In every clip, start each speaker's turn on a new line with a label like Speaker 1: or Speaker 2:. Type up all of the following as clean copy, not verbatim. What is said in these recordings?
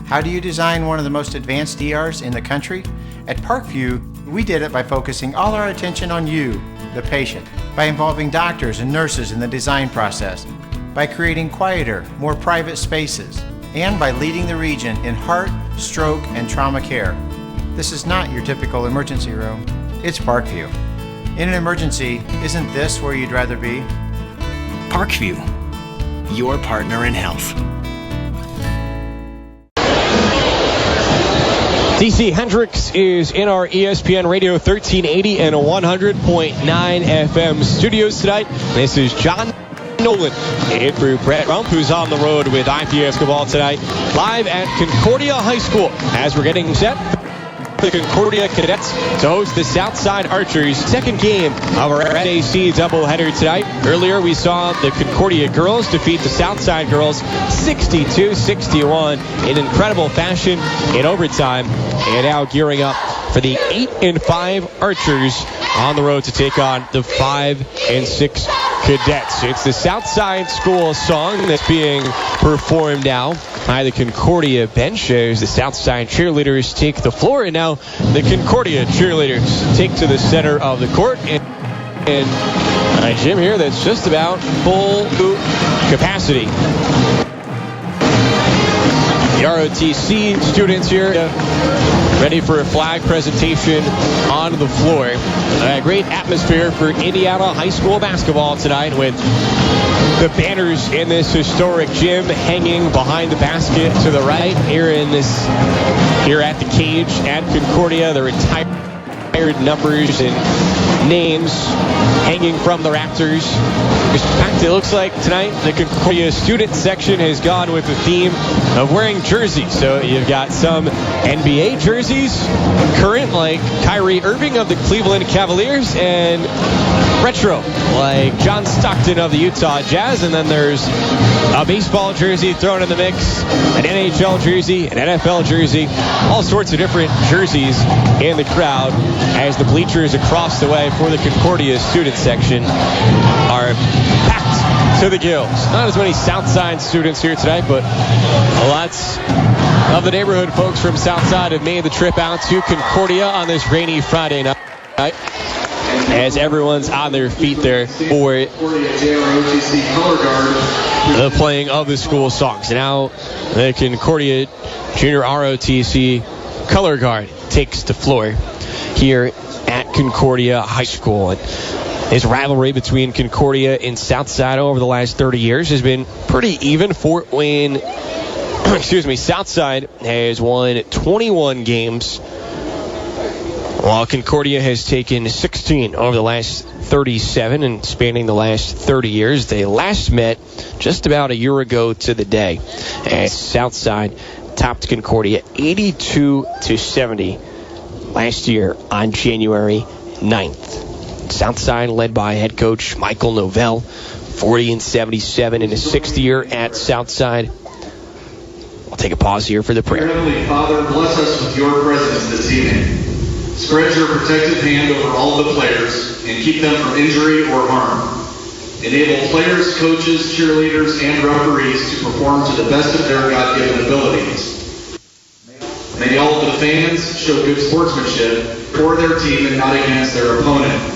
Speaker 1: How do you design one of the most advanced ERs in the country? At Parkview, we did it by focusing all our attention on you, the patient, by involving doctors and nurses in the design process, by creating quieter, more private spaces, and by leading the region in heart, stroke, and trauma care. This is not your typical emergency room. It's Parkview. In an emergency, isn't this where you'd rather be?
Speaker 2: Parkview, your partner in health.
Speaker 3: DC Hendricks is in our ESPN Radio 1380 and 100.9 FM studios tonight. This is John Nolan in for Brett Rump, who's on the road with IP Basketball tonight, live at Concordia High School as we're getting set the Concordia Cadets to host the Southside Archers. Second game of our NAC doubleheader tonight. Earlier we saw the Concordia girls defeat the Southside girls 62-61 in incredible fashion in overtime, and now gearing up for the 8-5 Archers on the road to take on the 5-6 Cadets. It's the Southside School song that's being performed now by the Concordia bench as the Southside cheerleaders take the floor, and now the Concordia cheerleaders take to the center of the court and a gym here that's just about full capacity. The ROTC students here ready for a flag presentation on the floor. A great atmosphere for Indiana high school basketball tonight, with the banners in this historic gym hanging behind the basket to the right. Here at the cage at Concordia, the retired numbers and names hanging from the rafters. In fact, it looks like tonight the Concordia student section has gone with the theme of wearing jerseys. So you've got some NBA jerseys, current like Kyrie Irving of the Cleveland Cavaliers, and retro like John Stockton of the Utah Jazz. And then there's a baseball jersey thrown in the mix, an NHL jersey, an NFL jersey, all sorts of different jerseys in the crowd as the bleachers across the way for the Concordia student section are packed to the gills. Not as many Southside students here tonight, but lots of the neighborhood folks from Southside have made the trip out to Concordia on this rainy Friday night, as everyone's on their feet there for the playing of the school songs. Now the Concordia Junior ROTC color guard takes the floor here at Concordia High School. And this rivalry between Concordia and Southside over the last 30 years has been pretty even. Fort Wayne, Southside has won 21 games, while Concordia has taken 16 over the last 37, and spanning the last 30 years. They last met just about a year ago to the day, as Southside topped Concordia 82-70 last year on January 9th. Southside, led by head coach Michael Novell, 40-77 in his sixth year at Southside. I'll take a pause here for the prayer.
Speaker 4: Heavenly Father, bless us with your presence this evening. Spread your protective hand over all the players and keep them from injury or harm. Enable players, coaches, cheerleaders, and referees to perform to the best of their God-given abilities. May all of the fans show good sportsmanship for their team and not against their opponent.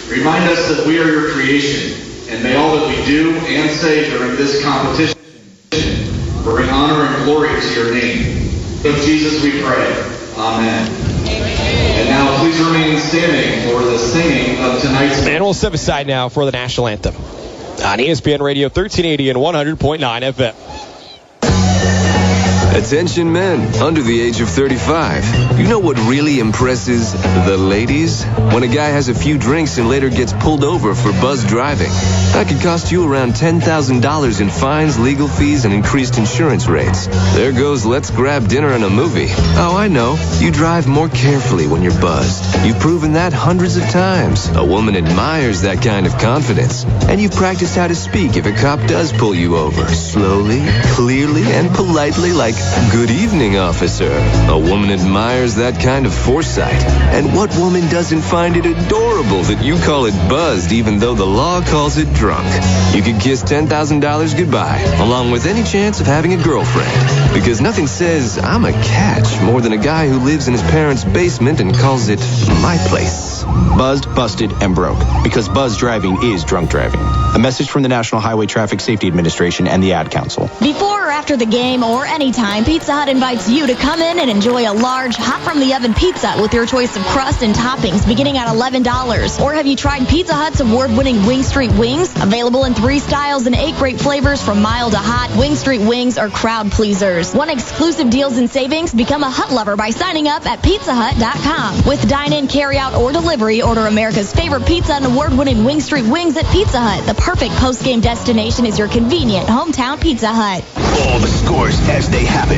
Speaker 4: Remind us that we are your creation, and may all that we do and say during this competition bring honor and glory to your name. In Jesus we pray. Amen. And now please remain standing for the singing of tonight's...
Speaker 3: And we'll step aside now for the national anthem on ESPN Radio 1380 and 100.9 FM.
Speaker 5: Attention men under the age of 35. You know what really impresses the ladies? When a guy has a few drinks and later gets pulled over for buzz driving. That could cost you around $10,000 in fines, legal fees, and increased insurance rates. There goes let's grab dinner and a movie. Oh, I know. You drive more carefully when you're buzzed. You've proven that hundreds of times. A woman admires that kind of confidence. And you've practiced how to speak if a cop does pull you over. Slowly, clearly, and politely like Good evening, officer. A woman admires that kind of foresight. And what woman doesn't find it adorable that you call it buzzed even though the law calls it drunk? You could kiss $10,000 goodbye, along with any chance of having a girlfriend. Because nothing says I'm a catch more than a guy who lives in his parents' basement and calls it my place.
Speaker 6: Buzzed, busted, and broke. Because buzz driving is drunk driving. A message from the National Highway Traffic Safety Administration and the Ad Council.
Speaker 7: Before or after the game or anytime, Pizza Hut invites you to come in and enjoy a large hot-from-the-oven pizza with your choice of crust and toppings beginning at $11. Or have you tried Pizza Hut's award-winning Wing Street Wings? Available in 3 styles and 8 great flavors from mild to hot, Wing Street Wings are crowd pleasers. Want exclusive deals and savings? Become a Hut lover by signing up at pizzahut.com. With dine-in, carry-out, or delivery, order America's favorite pizza and award-winning Wing Street Wings at Pizza Hut. The perfect post-game destination is your convenient hometown Pizza Hut.
Speaker 8: All the scores as they happen.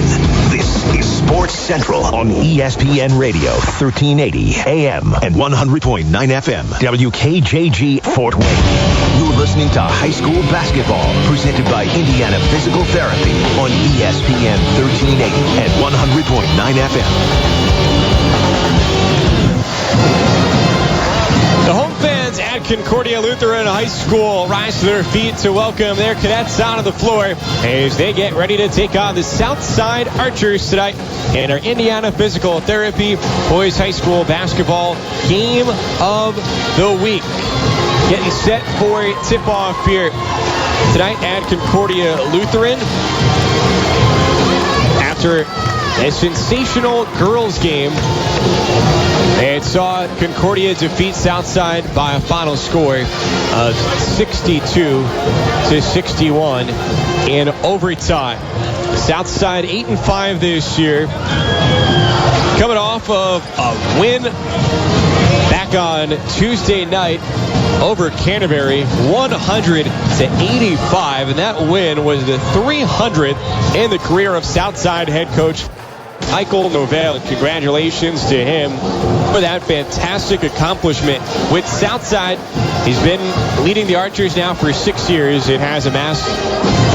Speaker 8: This is Sports Central on ESPN Radio, 1380 AM and 100.9 FM, WKJG Fort Wayne. You're listening to High School Basketball, presented by Indiana Physical Therapy on ESPN 1380 and 100.9 FM.
Speaker 3: The home fans at Concordia Lutheran High School rise to their feet to welcome their cadets onto the floor as they get ready to take on the Southside Archers tonight in our Indiana Physical Therapy Boys High School Basketball Game of the Week. Getting set for tip-off here tonight at Concordia Lutheran after a sensational girls game. It saw Concordia defeat Southside by a final score of 62-61 in overtime. Southside 8-5 this year, coming off of a win back on Tuesday night over Canterbury, 100-85, and that win was the 300th in the career of Southside head coach Michael Novell. Congratulations to him for that fantastic accomplishment with Southside. He's been leading the Archers now for 6 years and has amassed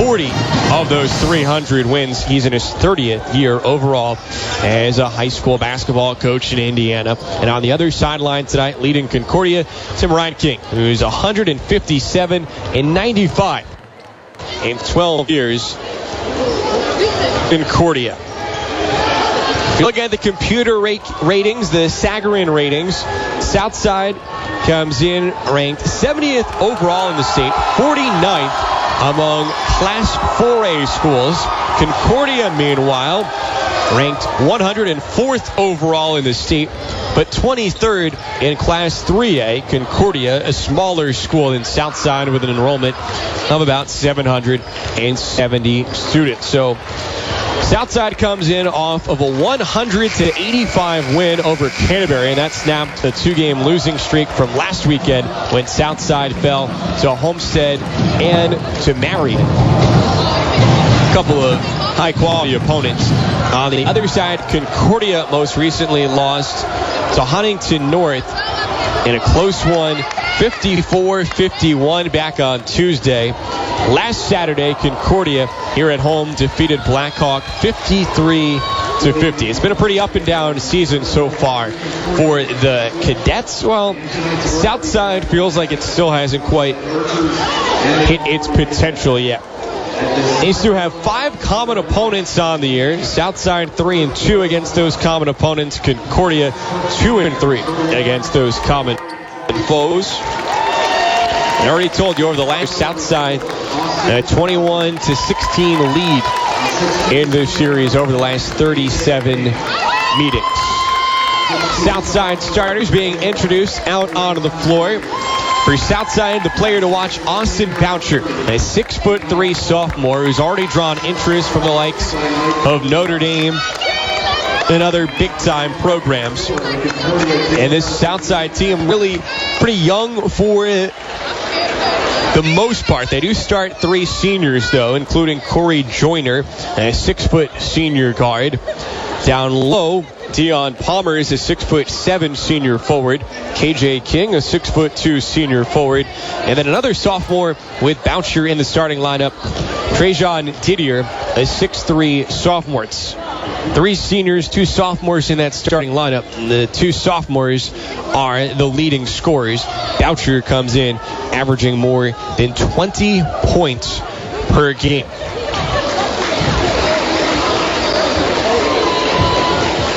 Speaker 3: 40 of those 300 wins. He's in his 30th year overall as a high school basketball coach in Indiana. And on the other sideline tonight, leading Concordia, Tim Reinking, who's 157-95 in 12 years. Concordia. If you look at the computer ratings, the Sagarin ratings, Southside comes in ranked 70th overall in the state, 49th among Class 4A schools. Concordia, meanwhile, ranked 104th overall in the state, but 23rd in Class 3A. Concordia, a smaller school than Southside with an enrollment of about 770 students. So Southside comes in off of a 100-85 win over Canterbury, and that snapped a 2-game losing streak from last weekend when Southside fell to Homestead and to Marion. A couple of high-quality opponents. On the other side, Concordia most recently lost to Huntington North in a close one, 54-51 back on Tuesday. Last Saturday, Concordia here at home defeated Blackhawk 53-50. It's been a pretty up and down season so far for the Cadets. Well, Southside feels like it still hasn't quite hit its potential yet. They still have 5 common opponents on the year. Southside 3-2 against those common opponents. Concordia 2-3 against those common foes. I already told you over the last Southside, a 21-16 lead in this series over the last 37 meetings. Southside starters being introduced out onto the floor. For Southside, the player to watch, Austin Boucher, a 6'3" sophomore who's already drawn interest from the likes of Notre Dame and other big-time programs. And this Southside team really pretty young for the most part. They do start 3 seniors, though, including Corey Joyner, a 6-foot senior guard. Down low, Dion Palmer is a 6'7" senior forward. KJ King, a 6'2" senior forward. And then another sophomore with Boucher in the starting lineup. Trajan Didier, a 6'3" sophomore. It's 3 seniors, 2 sophomores in that starting lineup. The 2 sophomores are the leading scorers. Boucher comes in averaging more than 20 points per game.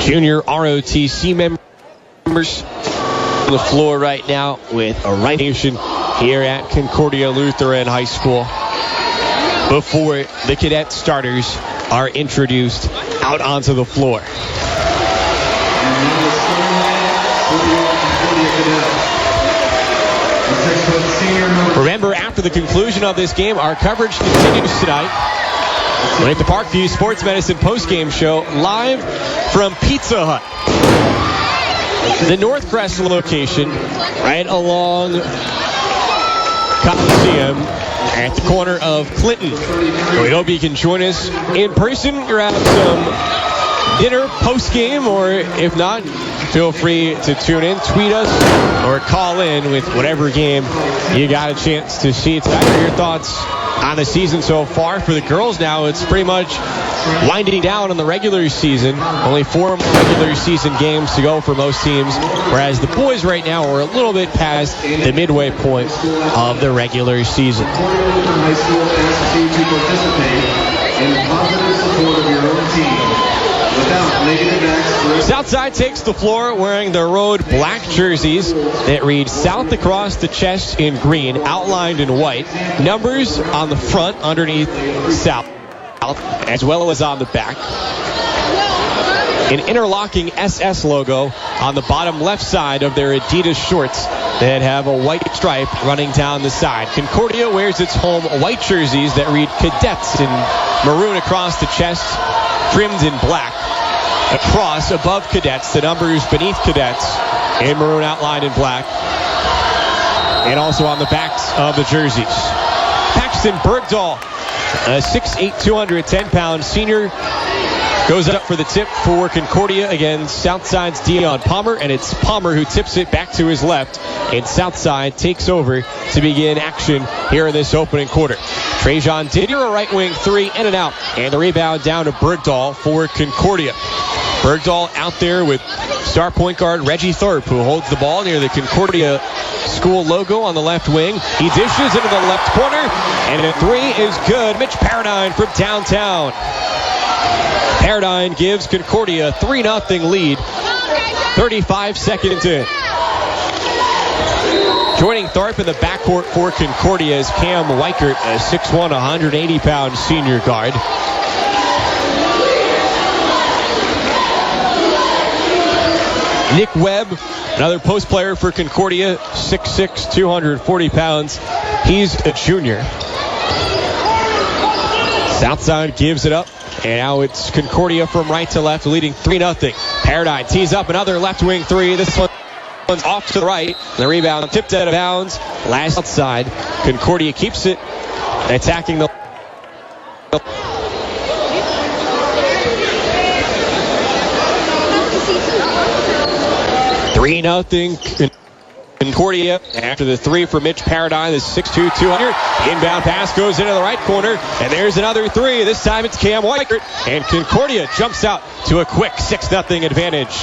Speaker 3: Junior ROTC members on the floor right now with a right nation here at Concordia Lutheran High School before the cadet starters are introduced out onto the floor. Remember, after the conclusion of this game, our coverage continues tonight with the Parkview Sports Medicine postgame show live from Pizza Hut. The North Crest location right along Coliseum at the corner of Clinton. We hope you can join us in person, grab some dinner post-game, or if not, feel free to tune in, tweet us, or call in with whatever game you got a chance to see tonight. What are your thoughts on the season so far? For the girls now, it's pretty much winding down on the regular season. Only 4 regular season games to go for most teams, whereas the boys right now are a little bit past the midway point of the regular season.
Speaker 4: High School asks you to participate in positive support of your own team without negative acts.
Speaker 3: Southside takes the floor wearing their road black jerseys that read South across the chest in green, outlined in white. Numbers on the front underneath South, as well as on the back. An interlocking SS logo on the bottom left side of their Adidas shorts that have a white stripe running down the side. Concordia wears its home white jerseys that read Cadets in maroon across the chest, trimmed in black. Across, above Cadets, the numbers beneath Cadets in maroon outlined in black. And also on the backs of the jerseys. Paxton Bergdahl, a 6'8", 210-pound senior, goes up for the tip for Concordia against Southside's Dion Palmer, and it's Palmer who tips it back to his left, and Southside takes over to begin action here in this opening quarter. Trajan Didier, a right wing 3, in and out, and the rebound down to Bergdahl for Concordia. Bergdahl out there with star point guard Reggie Thorpe, who holds the ball near the Concordia school logo on the left wing. He dishes into the left corner, and a 3 is good. Mitch Paradine from downtown. Paradine gives Concordia a 3-0 lead. 35 seconds in. Joining Thorpe in the backcourt for Concordia is Cam Weichert, a 6'1", 180-pound senior guard. Nick Webb, another post player for Concordia, 6'6", 240 pounds. He's a junior. Southside gives it up, and now it's Concordia from right to left, leading 3-0. Paradine tees up another left wing 3. This one's off to the right. The rebound tipped out of bounds. Last outside. Concordia keeps it, attacking the 3-0 Concordia after the 3 for Mitch Paradine, the 6'2", 200. Inbound pass goes into the right corner, and there's another 3. This time it's Cam Weichert, and Concordia jumps out to a quick 6-0 advantage.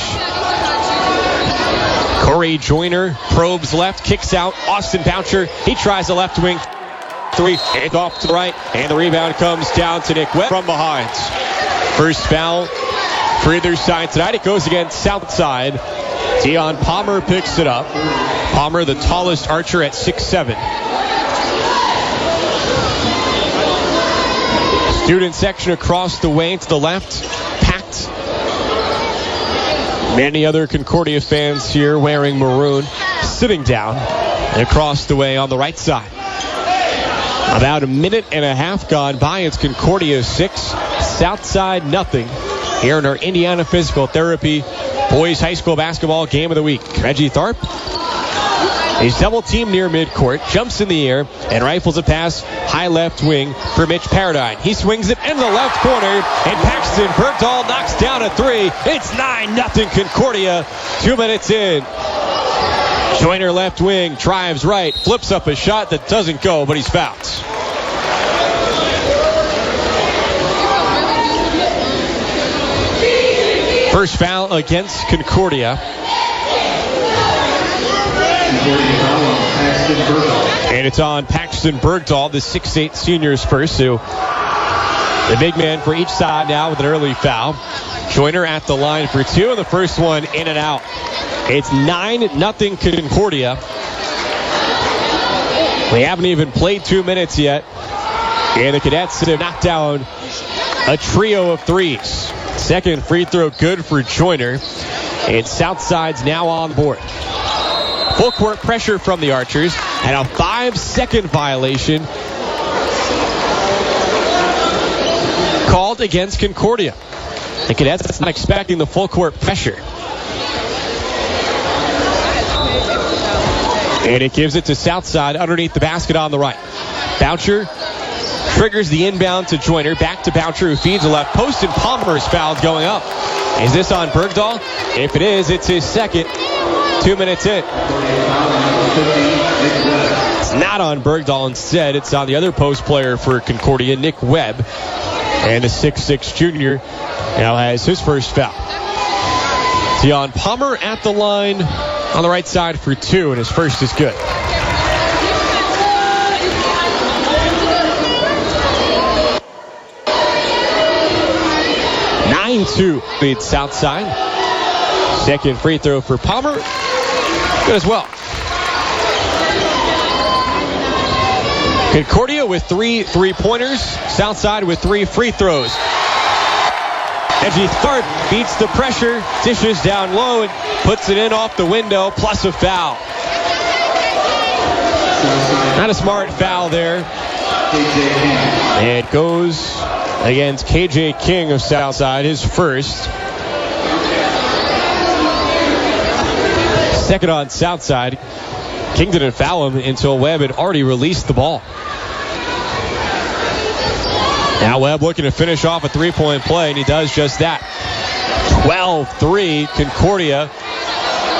Speaker 3: Corey Joyner probes left, kicks out. Austin Boucher, he tries the left wing 3, and off to the right, and the rebound comes down to Nick Webb from behind. First foul for either side tonight. It goes against Southside. Dion Palmer picks it up. Palmer, the tallest archer at 6'7". Student section across the way to the left, packed. Many other Concordia fans here wearing maroon, sitting down across the way on the right side. About a minute and a half gone by. It's Concordia 6, Southside nothing. Here in our Indiana Physical Therapy Boys High School Basketball Game of the Week. Reggie Thorpe He's double-teamed near midcourt, jumps in the air, and rifles a pass high left wing for Mitch Paradine. He swings it in the left corner, and Paxton Bergdahl knocks down a three. It's 9-0 Concordia, 2 minutes in. Joyner left wing, drives right, flips up a shot that doesn't go, but he's fouled. First foul against Concordia. And it's on Paxton Bergdahl, the 6'8 senior's first. So the big man for each side now with an early foul. Joyner at the line for two, and the first one in and out. It's 9-0 Concordia. We haven't even played 2 minutes yet. And the Cadets have knocked down a trio of threes. Second free throw good for Joyner. And Southside's now on board. Full court pressure from the Archers. And a 5-second violation called against Concordia. The Cadets not expecting the full court pressure. And it gives it to Southside underneath the basket on the right. Boucher triggers the inbound to Joyner. Back to Boucher, who feeds the left post, and Palmer's foul's going up. Is this on Bergdahl? If it is, it's his second. 2 minutes in. It's not on Bergdahl. Instead, it's on the other post player for Concordia, Nick Webb. And the 6'6 junior now has his first foul. Deion Palmer at the line on the right side for two, and his first is good. (9-2) leads Southside. Second free throw for Palmer. Good as well. Concordia with 3 3-pointers. Southside with 3 free throws. F.G. Tharp beats the pressure, dishes down low, and puts it in off the window, plus a foul. Not a smart foul there. It goes against KJ King of Southside, his first. Second on Southside. King didn't foul him until Webb had already released the ball. Now Webb looking to finish off a three-point play, and he does just that. 12-3, Concordia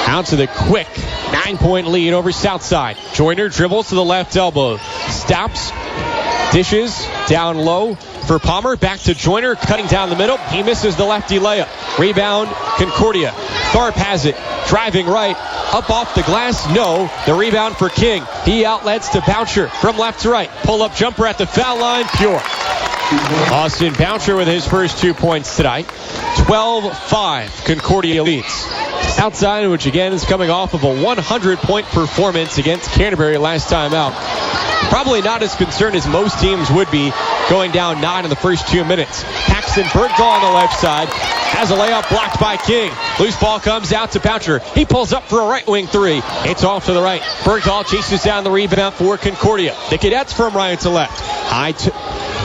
Speaker 3: out to the quick 9-point lead over Southside. Joyner dribbles to the left elbow. Stops, dishes, down low for Palmer. Back to Joyner, cutting down the middle. He misses the lefty layup. Rebound, Concordia. Tharp has it, driving right. Up off the glass, no. The rebound for King. He outlets to Boucher from left to right. Pull-up jumper at the foul line, pure. Austin Boucher with his first 2 points tonight. 12-5, Concordia leads. Southside, which again is coming off of a 100-point performance against Canterbury last time out. Probably not as concerned as most teams would be going down 9 in the first 2 minutes. Paxton Bergdahl on the left side has a layup blocked by King. Loose ball comes out to Boucher. He pulls up for a right wing three. It's off to the right. Bergdahl chases down the rebound for Concordia. The Cadets from right to left.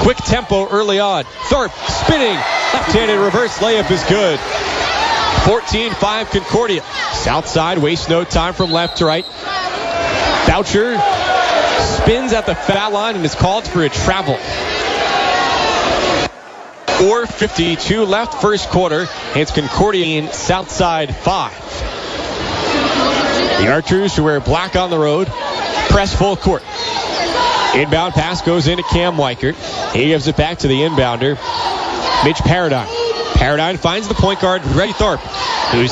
Speaker 3: Quick tempo early on. Tharp spinning. Left-handed reverse layup is good. 14-5 Concordia. Southside wastes no time from left to right. Boucher spins at the foul line and is called for a travel. 4:52 left first quarter. It's Concordia in Southside 5. The Archers, who wear black on the road, press full court. Inbound pass goes into Cam Weichert. He gives it back to the inbounder, Mitch Paradine. Paradine finds the point guard, Reggie Tharp, who's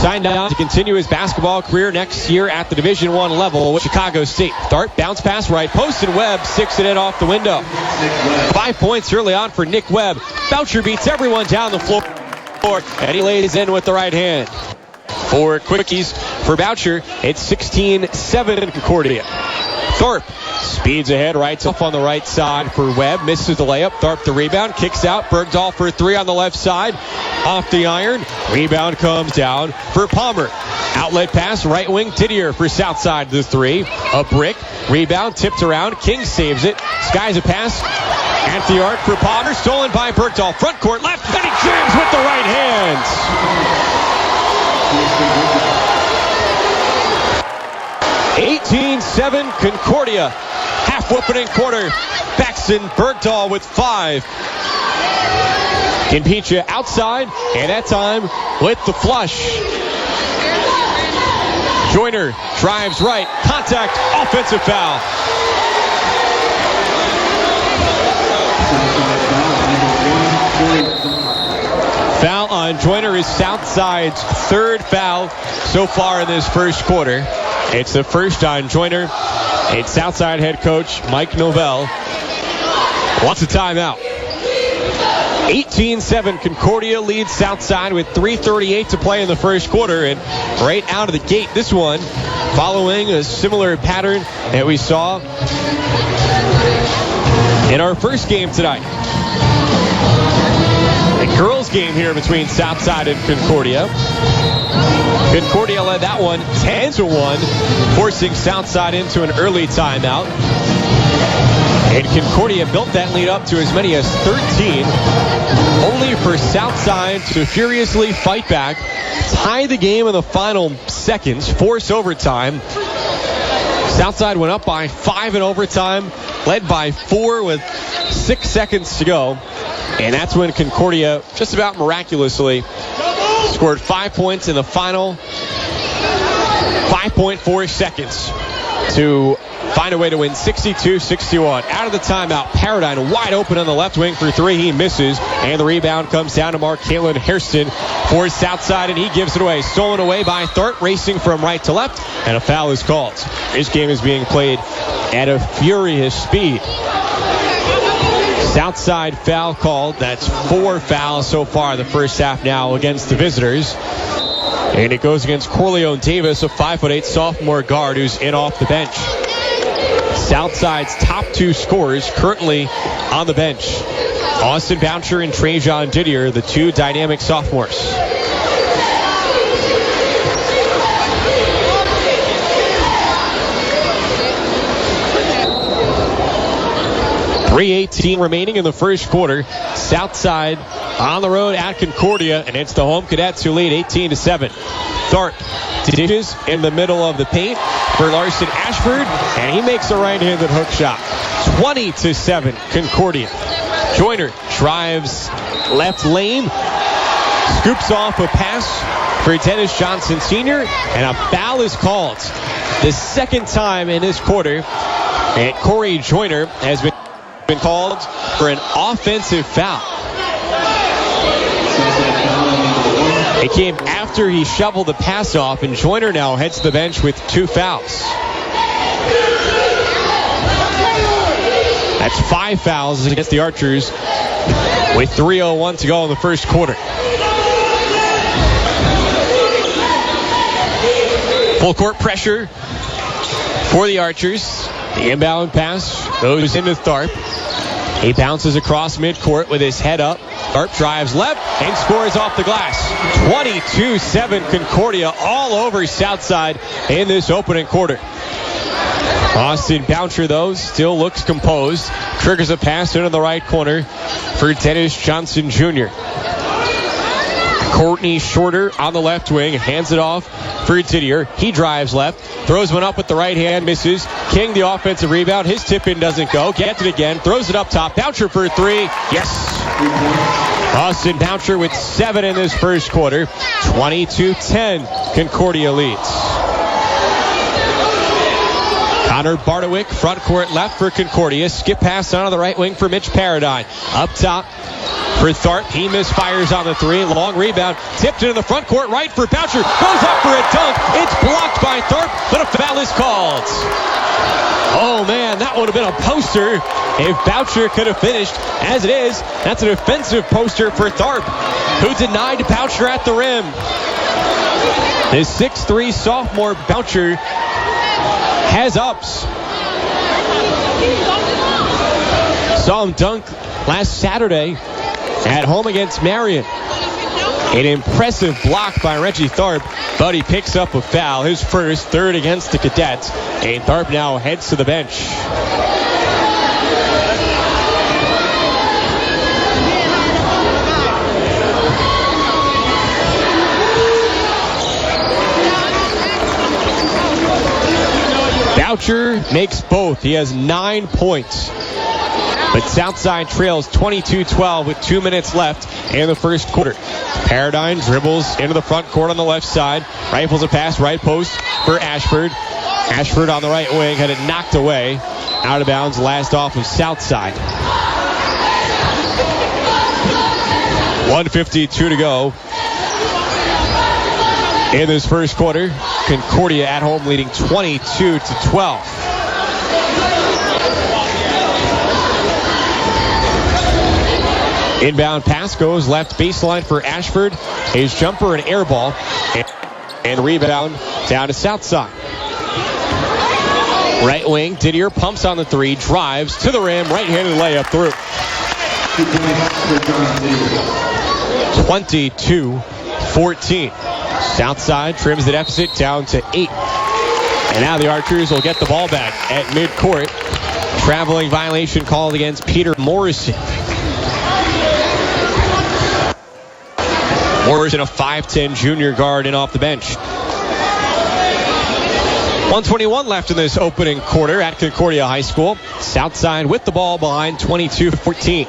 Speaker 3: signed on to continue his basketball career next year at the Division I level with Chicago State. Tharp bounce pass right post, and Webb sticks it in off the window. 5 points early on for Nick Webb. Boucher beats everyone down the floor, and he lays in with the right hand. 4 quickies for Boucher. It's 16-7 Concordia. Tharp speeds ahead, right off on the right side for Webb. Misses the layup. Tharp the rebound. Kicks out. Bergdahl for 3 on the left side. Off the iron. Rebound comes down for Palmer. Outlet pass. Right wing. Didier for Southside. The 3. A brick. Rebound. Tipped around. King saves it. Skies a pass. At the arc for Palmer. Stolen by Bergdahl. Front court left. And he jams with the right hand. 18-7 Concordia. Half opening quarter. Baxton Bergdahl with 5. Kinpecha outside, and that time with the flush. Joyner drives right. Contact. Offensive foul. Foul on Joyner is Southside's 3rd foul so far in this first quarter. It's the first on Joyner. It's Southside head coach Mike Novell wants a timeout. 18-7 Concordia leads Southside with 3:38 to play in the first quarter, and right out of the gate, this one following a similar pattern that we saw in our first game tonight. A girls game here between Southside and Concordia. Concordia led that one 10-1, forcing Southside into an early timeout. And Concordia built that lead up to as many as 13, only for Southside to furiously fight back, tie the game in the final seconds, force overtime. Southside went up by 5 in overtime, led by 4 with 6 seconds to go. And that's when Concordia, just about miraculously, scored 5 points in the final 5.4 seconds to find a way to win 62-61. Out of the timeout, Paradine wide open on the left wing for 3. He misses, and the rebound comes down to Mark Caitlin Hairston for Southside, and he gives it away. Stolen away by Tharp, racing from right to left, and a foul is called. This game is being played at a furious speed. Southside foul called. That's 4 fouls so far the first half now against the visitors. And it goes against Corleone Davis, a 5'8" sophomore guard who's in off the bench. Southside's top 2 scorers currently on the bench. Austin Boucher and Trajan Didier, the 2 dynamic sophomores. .318 remaining in the first quarter. Southside on the road at Concordia, and it's the home cadets who lead 18-7. Tharp dishes in the middle of the paint for Larson Ashford, and he makes a right-handed hook shot. 20-7 Concordia. Joyner drives left lane, scoops off a pass for Dennis Johnson Sr., and a foul is called. The second time in this quarter, and Corey Joyner has been called for an offensive foul. It came after he shoveled the pass off, and Joyner now heads to the bench with 2 fouls. That's 5 fouls against the Archers with 3:01 to go in the first quarter. Full court pressure for the Archers. The inbound pass goes into Tharp. He bounces across midcourt with his head up. Tharp drives left and scores off the glass. 22-7 Concordia all over Southside in this opening quarter. Austin Boucher, though, still looks composed. Triggers a pass into the right corner for Dennis Johnson Jr. Courtney Shorter on the left wing, hands it off for Didier. He drives left, throws one up with the right hand, misses. King, the offensive rebound. His tip-in doesn't go. Gets it again, throws it up top. Boucher for 3. Yes! Austin Boucher with 7 in this first quarter. 22-10, Concordia leads. Connor Bartowick, front court left for Concordia. Skip pass onto the right wing for Mitch Paradine. Up top for Tharp. He misfires on the 3. Long rebound. Tipped into the front court right for Boucher. Goes up for a dunk. It's blocked by Tharp, but a foul is called. Oh, man, that would have been a poster if Boucher could have finished. As it is, that's an offensive poster for Tharp, who denied Boucher at the rim. The 6'3" sophomore Boucher has ups. Saw him dunk last Saturday at home against Marion. An impressive block by Reggie Tharp, but he picks up a foul, his first, 3rd against the Cadets, and Tharp now heads to the bench. Boucher makes both. He has 9 points. But Southside trails 22-12 with 2 minutes left in the first quarter. Paradigm dribbles into the front court on the left side. Rifles a pass, right post for Ashford. Ashford on the right wing had it knocked away. Out of bounds, last off of Southside. 1:52 to go in this first quarter. Concordia at home leading 22-12. Inbound pass goes left baseline for Ashford. His jumper, an air ball. And rebound down to Southside. Right wing, Didier pumps on the three, drives to the rim, right-handed layup through. 22-14. Southside trims the deficit down to 8. And now the Archers will get the ball back at midcourt. Traveling violation called against Peter Morrison. Morrison, a 5'10 junior guard, in off the bench. 1:21 left in this opening quarter at Concordia High School. Southside with the ball behind 22-14.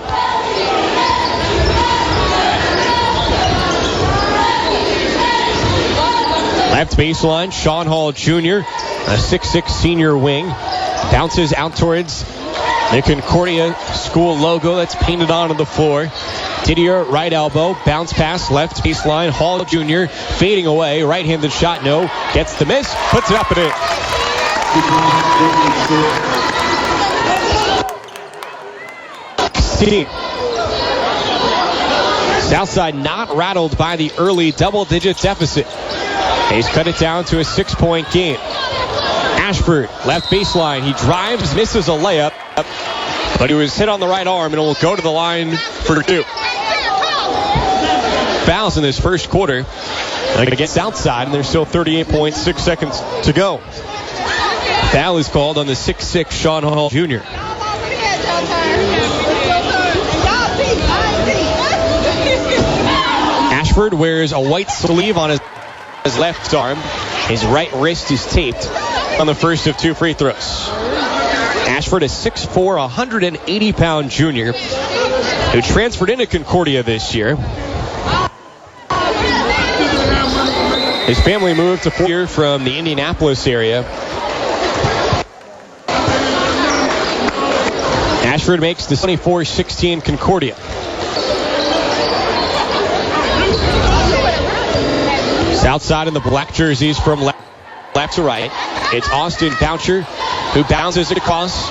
Speaker 3: Left baseline, Sean Hall Jr., a 6'6 senior wing. Bounces out towards the Concordia school logo that's painted onto the floor. Didier, right elbow, bounce pass, left baseline. Hall Jr. fading away, right-handed shot, no. Gets the miss, puts it up and in. Southside not rattled by the early double-digit deficit. He's cut it down to a 6-point game. Ashford, left baseline. He drives, misses a layup, but he was hit on the right arm and will go to the line for 2. Fouls in this first quarter against Southside, and there's still 38.6 seconds to go. Foul is called on the 6'6 Sean Hall Jr. Ashford wears a white sleeve on his left arm. His right wrist is taped on the first of 2 free throws. Ashford, a 6'4", 180-pound junior who transferred into Concordia this year. His family moved to here from the Indianapolis area. Ashford makes the 24-16 Concordia. Southside in the black jerseys from left to right. It's Austin Boucher who bounces it across.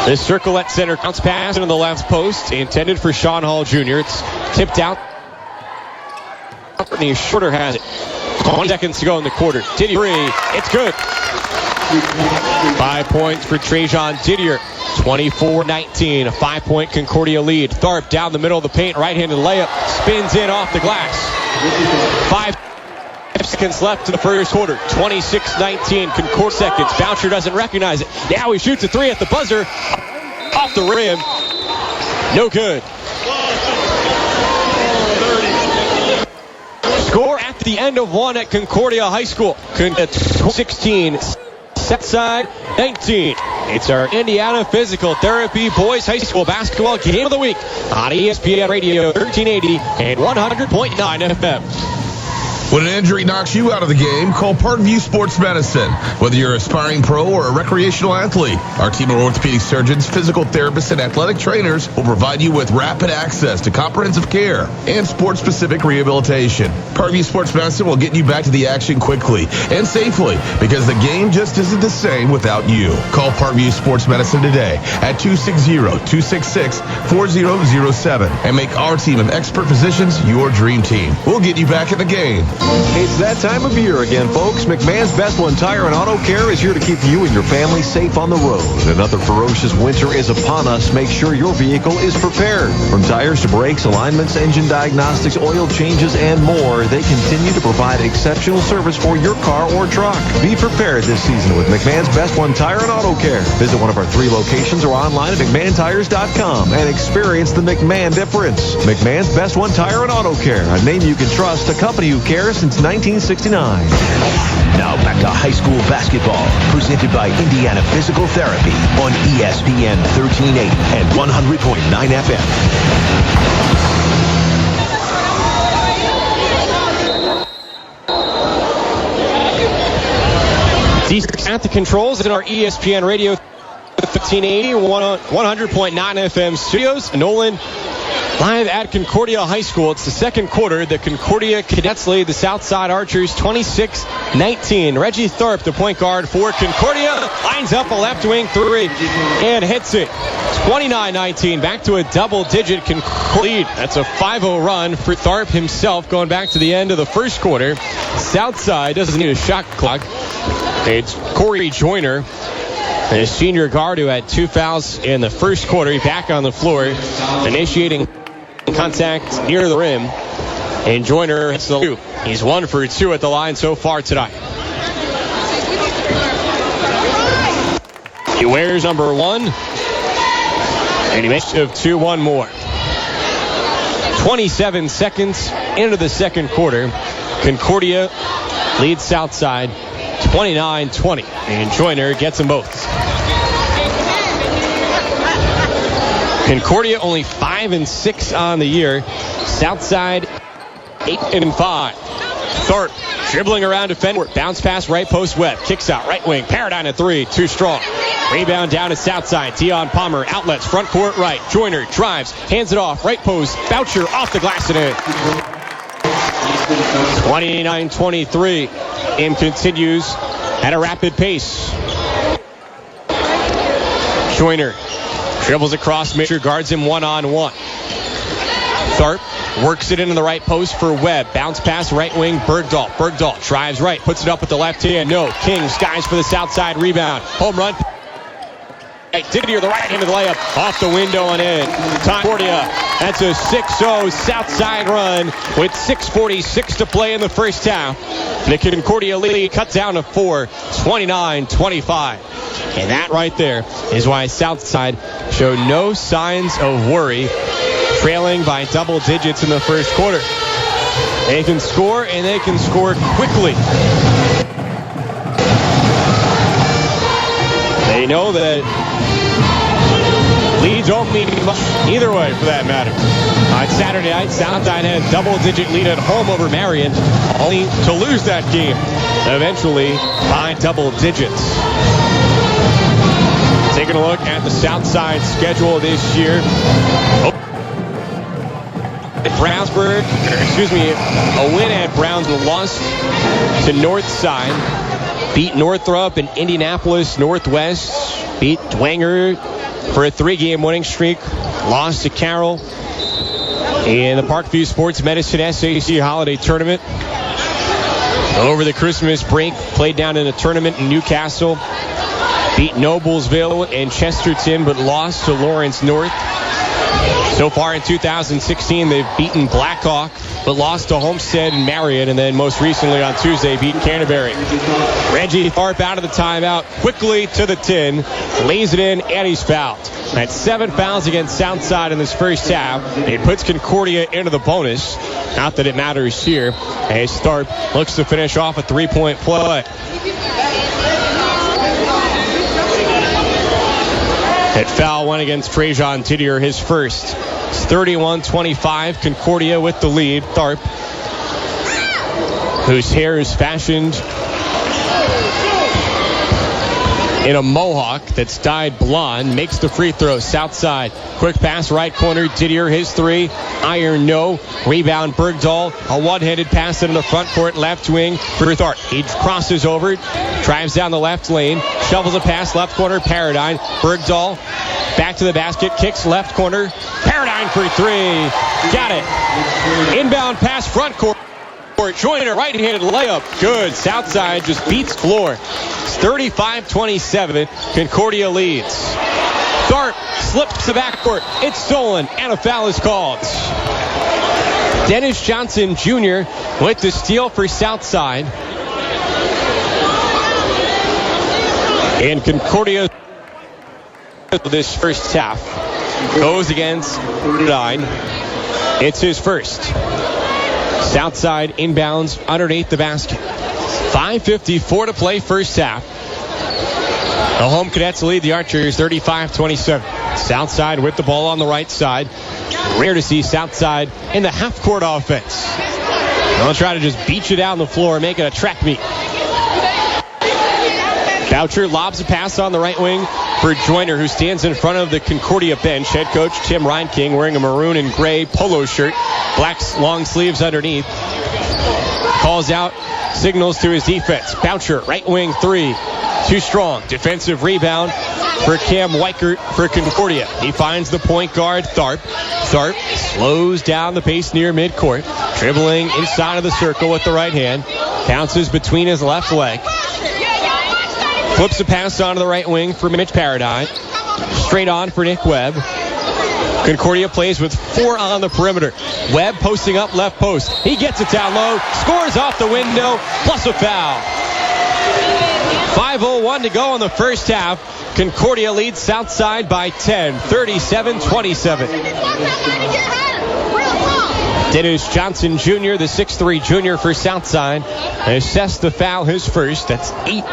Speaker 3: The circle at center, bounce pass into the left post, intended for Sean Hall Jr. It's tipped out. The shorter has it. 20 seconds to go in the quarter. Didier, it's good. 5 points for Trajan Didier. 24-19, a 5-point Concordia lead. Tharp down the middle of the paint, right-handed layup, spins in off the glass. 5 seconds left in the first quarter. 26-19, Concordia seconds. Boucher doesn't recognize it. Now he shoots a 3 at the buzzer, off the rim. No good. Score at the end of 1 at Concordia High School. 16, Southside 19. It's our Indiana Physical Therapy Boys High School Basketball Game of the Week on ESPN Radio 1380 and 100.9 FM.
Speaker 9: When an injury knocks you out of the game, call Parkview Sports Medicine. Whether you're an aspiring pro or a recreational athlete, our team of orthopedic surgeons, physical therapists, and athletic trainers will provide you with rapid access to comprehensive care and sport-specific rehabilitation. Parkview Sports Medicine will get you back to the action quickly and safely because the game just isn't the same without you. Call Parkview Sports Medicine today at 260-266-4007 and make our team of expert physicians your dream team. We'll get you back in the game.
Speaker 10: It's that time of year again, folks. McMahon's Best One Tire and Auto Care is here to keep you and your family safe on the road. Another ferocious winter is upon us. Make sure your vehicle is prepared. From tires to brakes, alignments, engine diagnostics, oil changes, and more, they continue to provide exceptional service for your car or truck. Be prepared this season with McMahon's Best One Tire and Auto Care. Visit one of our 3 locations or online at McMahonTires.com and experience the McMahon difference. McMahon's Best One Tire and Auto Care, a name you can trust, a company who cares, there since 1969.
Speaker 8: Now back to high school basketball, presented by Indiana Physical Therapy on ESPN 1380 and 100.9 FM.
Speaker 3: At the controls in our ESPN Radio 1380, 100.9 FM studios. Nolan live at Concordia High School. It's the second quarter. The Concordia Cadets lead the Southside Archers 26-19. Reggie Tharp, the point guard for Concordia, lines up a left wing three and hits it. 29-19. Back to a double-digit Concordia lead. That's a 5-0 run for Tharp himself going back to the end of the first quarter. Southside doesn't need a shot clock. It's Corey Joyner, a senior guard who had 2 fouls in the first quarter. Back on the floor, initiating contact near the rim. And Joyner hits the two. He's 1 for 2 at the line so far tonight. He wears number 1. And he makes of 2, 1 more. 27 seconds into the second quarter. Concordia leads Southside 29-20. And Joyner gets them both. Concordia only 5-6 on the year. Southside 8-5. Tharp dribbling around defender. Bounce pass right post Webb. Kicks out right wing. Paradigm at 3. Too strong. Rebound down to Southside. Dion Palmer outlets front court right. Joyner drives. Hands it off. Right post. Boucher off the glass and in. 29-23. Game continues at a rapid pace. Joyner dribbles across. Mitchell guards him one-on-one. Tharp works it into the right post for Webb. Bounce pass right wing Bergdahl. Bergdahl drives right. Puts it up with the left hand. No. King skies for the Southside rebound. Home run. Didier, the right hand of the layup. Off the window and in. Concordia. That's a 6-0 Southside run with 6:46 to play in the first half. The Concordia lead cut down to 4, 29-25. And that right there is why Southside showed no signs of worry, trailing by double digits in the first quarter. They can score, and they can score quickly. They know that leads don't mean much either way, for that matter. On Saturday night, Southside had a double-digit lead at home over Marion, only to lose that game eventually by double digits. Taking a look at the Southside schedule this year. Brownsburg, a win at Brownsville, lost to Northside, beat Northrop and Indianapolis Northwest, beat Dwenger for a 3-game winning streak, lost to Carroll in the Parkview Sports Medicine SAC Holiday Tournament. Over the Christmas break, played down in a tournament in Newcastle, beat Noblesville and Chesterton, but lost to Lawrence North. So far in 2016, they've beaten Blackhawk, but lost to Homestead and Marion, and then most recently on Tuesday, beat Canterbury. Reggie Tharp out of the timeout, quickly to the 10, lays it in, and he's fouled. That's 7 fouls against Southside in this first half. It puts Concordia into the bonus. Not that it matters here, as Tharp looks to finish off a 3-point play. That foul went against Trajan Didier, his first. It's 31-25, Concordia with the lead. Tharp, whose hair is fashioned in a mohawk that's dyed blonde, makes the free throw. Southside, quick pass, right corner. Didier, his 3. Iron, no. Rebound, Bergdahl. A one-handed pass into the front court, left wing for Tharp. He crosses over, drives down the left lane, shovels a pass, left corner, Paradigm. Bergdahl, back to the basket, kicks left corner. Paradigm for 3. Got it. Inbound pass, front court. Joyner, right-handed layup. Good. Southside just beats floor. It's 35-27. Concordia leads. Tharp slips the backcourt. It's stolen, and a foul is called. Dennis Johnson Jr. with the steal for Southside. And Concordia this first half goes against 9. It's his first. Southside inbounds underneath the basket. 5:54 to play first half. The home Cadets lead the Archers 35-27. Southside with the ball on the right side. Rare to see Southside in the half-court offense. They'll try to just beat you down the floor and make it a track meet. Boucher lobs a pass on the right wing for Joyner, who stands in front of the Concordia bench. Head coach Tim Reinking wearing a maroon and gray polo shirt, black long sleeves underneath. Calls out signals to his defense. Boucher, right wing three. Too strong. Defensive rebound for Cam Weichert for Concordia. He finds the point guard, Tharp. Tharp slows down the pace near midcourt. Dribbling inside of the circle with the right hand. Bounces between his left leg. Flips a pass onto the right wing for Mitch Paradine. Straight on for Nick Webb. Concordia plays with 4 on the perimeter. Webb posting up left post. He gets it down low. Scores off the window. Plus a foul. 5:01 to go in the first half. Concordia leads Southside by 10, 37-27. Dennis Johnson Jr., the 6'3 junior for Southside, assessed the foul, his first. That's 8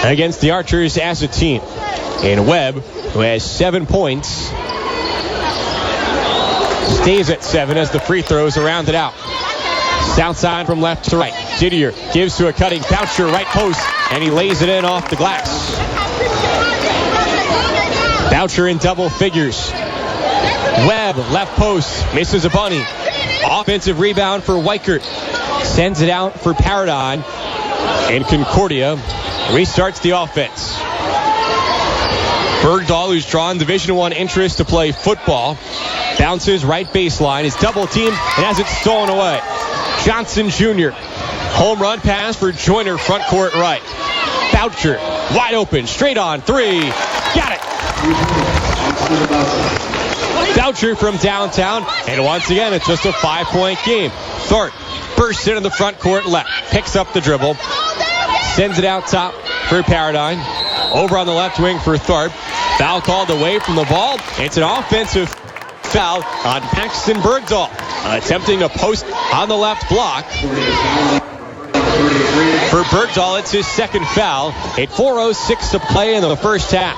Speaker 3: against the Archers as a team. And Webb, who has 7 points, stays at 7 as the free throws are rounded out. Southside from left to right. Didier gives to a cutting Boucher, right post, and he lays it in off the glass. Boucher in double figures. Webb, left post, misses a bunny. Offensive rebound for Weichert. Sends it out for Paradine. And Concordia restarts the offense. Bergdahl, who's drawn Division I interest to play football, bounces right baseline, is double teamed, and has it stolen away. Johnson Jr. Home run pass for Joyner, front court right. Boucher, wide open, straight on three. Got it. Boucher from downtown, and once again, it's just a 5-point game. Tharp bursts into the front court left, picks up the dribble, sends it out top for Paradine. Over on the left wing for Tharp. Foul called away from the ball. It's an offensive foul on Paxton Bergdahl, attempting to post on the left block. For Bergdahl, it's his second foul. At 4:06 to play in the first half.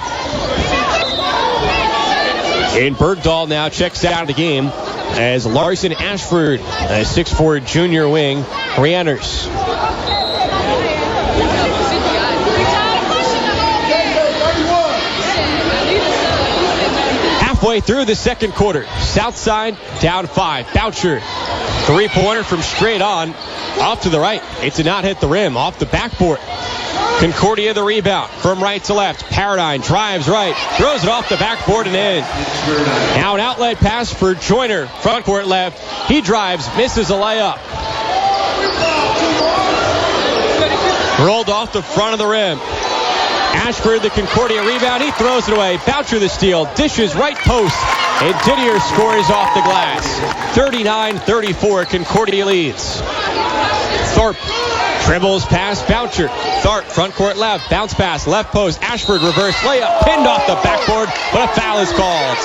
Speaker 3: And Bergdahl now checks out of the game as Larson Ashford, a 6'4 junior wing, re-enters. Halfway through the second quarter, Southside down 5. Boucher, three-pointer from straight on, off to the right. It did not hit the rim, off the backboard. Concordia the rebound from right to left. Paradine drives right, throws it off the backboard and in. Now an outlet pass for Joyner, front court left. He drives, misses a layup. Rolled off the front of the rim. Ashford, the Concordia rebound. He throws it away. Boucher the steal. Dishes right post. And Didier scores off the glass. 39-34. Concordia leads. Tharp dribbles past Boucher. Tharp, front court left. Bounce pass, left post. Ashford, reverse layup. Pinned off the backboard, but a foul is called.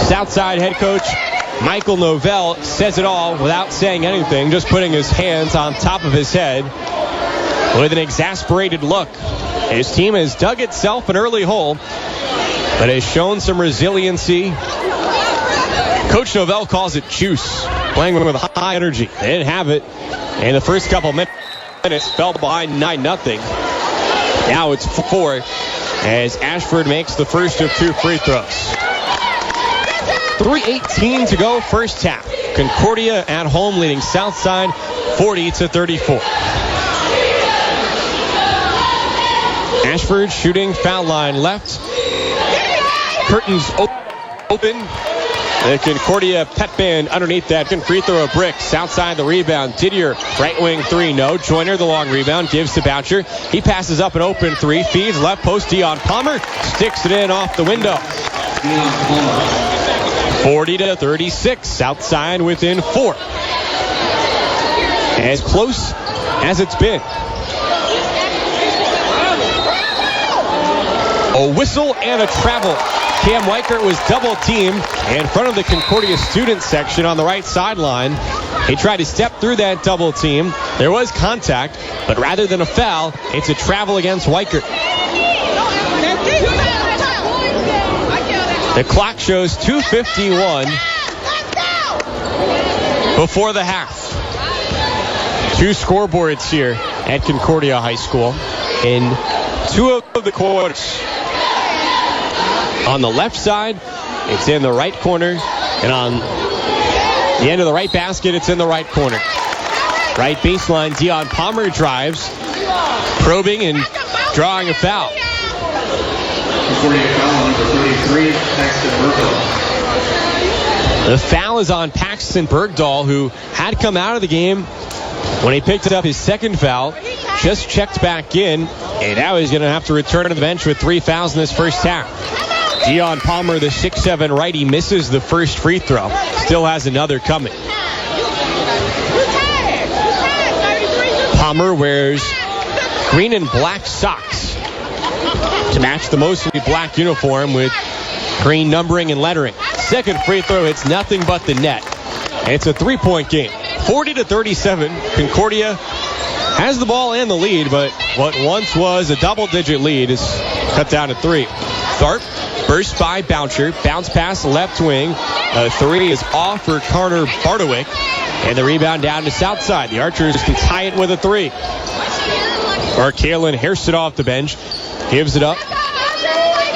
Speaker 3: Southside head coach Michael Novell says it all without saying anything, just putting his hands on top of his head with an exasperated look. His team has dug itself an early hole, but has shown some resiliency. Coach Novell calls it juice, playing with high energy. They didn't have it in the first couple minutes, fell behind 9-0. Now it's 4 as Ashford makes the first of 2 free throws. 3:18 to go first half. Concordia at home leading Southside 40-34. Ashford shooting foul line left. Curtains open. The Concordia pet band underneath that. Free throw a brick. Southside the rebound. Didier, right wing 3, no. Joyner the long rebound. Gives to Boucher. He passes up an open 3. Feeds left post. Dion Palmer sticks it in off the window. 40-36. Southside within 4. As close as it's been. A whistle and a travel Cam Weichert was double-teamed in front of the Concordia student section on the right sideline. He tried to step through that double team. There was contact, but rather than a foul, it's a travel against Weichert. The clock shows 2:51 before the half. Two scoreboards here at Concordia High School in two of the quarters. On the left side, it's in the right corner, and on the end of the right basket, it's in the right corner. Right baseline, Dion Palmer drives, probing and drawing a foul.
Speaker 4: Concordia foul number 33, Paxton Bergdahl.
Speaker 3: The foul is on Paxton Bergdahl, who had come out of the game when he picked up his second foul. Just checked back in, and now he's going to have to return to the bench with 3 fouls in this first half. Dion Palmer, the 6'7" righty, misses the first free throw. Still has another coming. Palmer wears green and black socks to match the mostly black uniform with green numbering and lettering. Second free throw hits nothing but the net. And it's a 3-point game. 40-37. Concordia has the ball and the lead, but what once was a double-digit lead is cut down to 3. Tharp burst by Boucher. Bounce pass left wing. A 3 is off for Connor Bardowick. And the rebound down to south side. The Archers can tie it with a 3. Or Kalen Hairston off the bench. Gives it up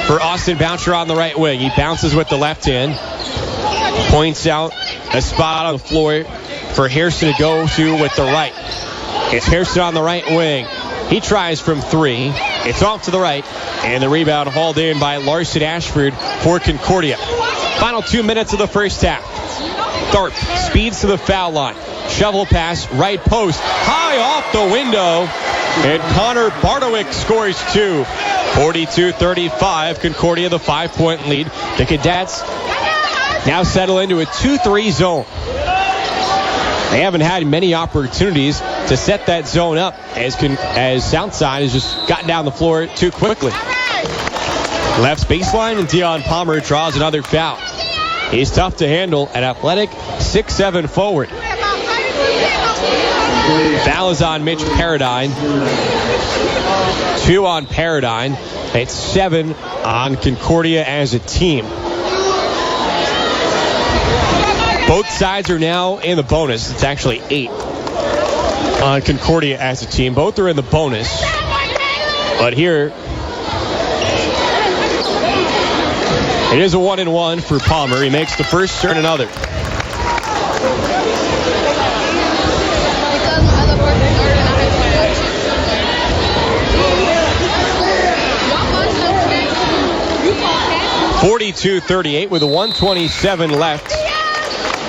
Speaker 3: for Austin Boucher on the right wing. He bounces with the left hand. Points out a spot on the floor for Hairston to go to with the right. It's Hairston on the right wing. He tries from 3. It's off to the right. And the rebound hauled in by Larson Ashford for Concordia. Final 2 minutes of the first half. Tharp speeds to the foul line. Shovel pass, right post. High off the window. And Connor Bardowick scores 2. 42-35. Concordia the 5-point lead. The Cadets now settle into a 2-3 zone. They haven't had many opportunities to set that zone up as Southside has just gotten down the floor too quickly. Left baseline, and Dion Palmer draws another foul. He's tough to handle, an athletic 6'7" forward. Foul is on Mitch Paradine. 2 on Paradine. It's 7 on Concordia as a team. Both sides are now in the bonus. It's actually 8 on Concordia as a team. Both are in the bonus. But here, it is a 1-and-1 for Palmer. He makes the first turn another. (42-38) with a 1:27 left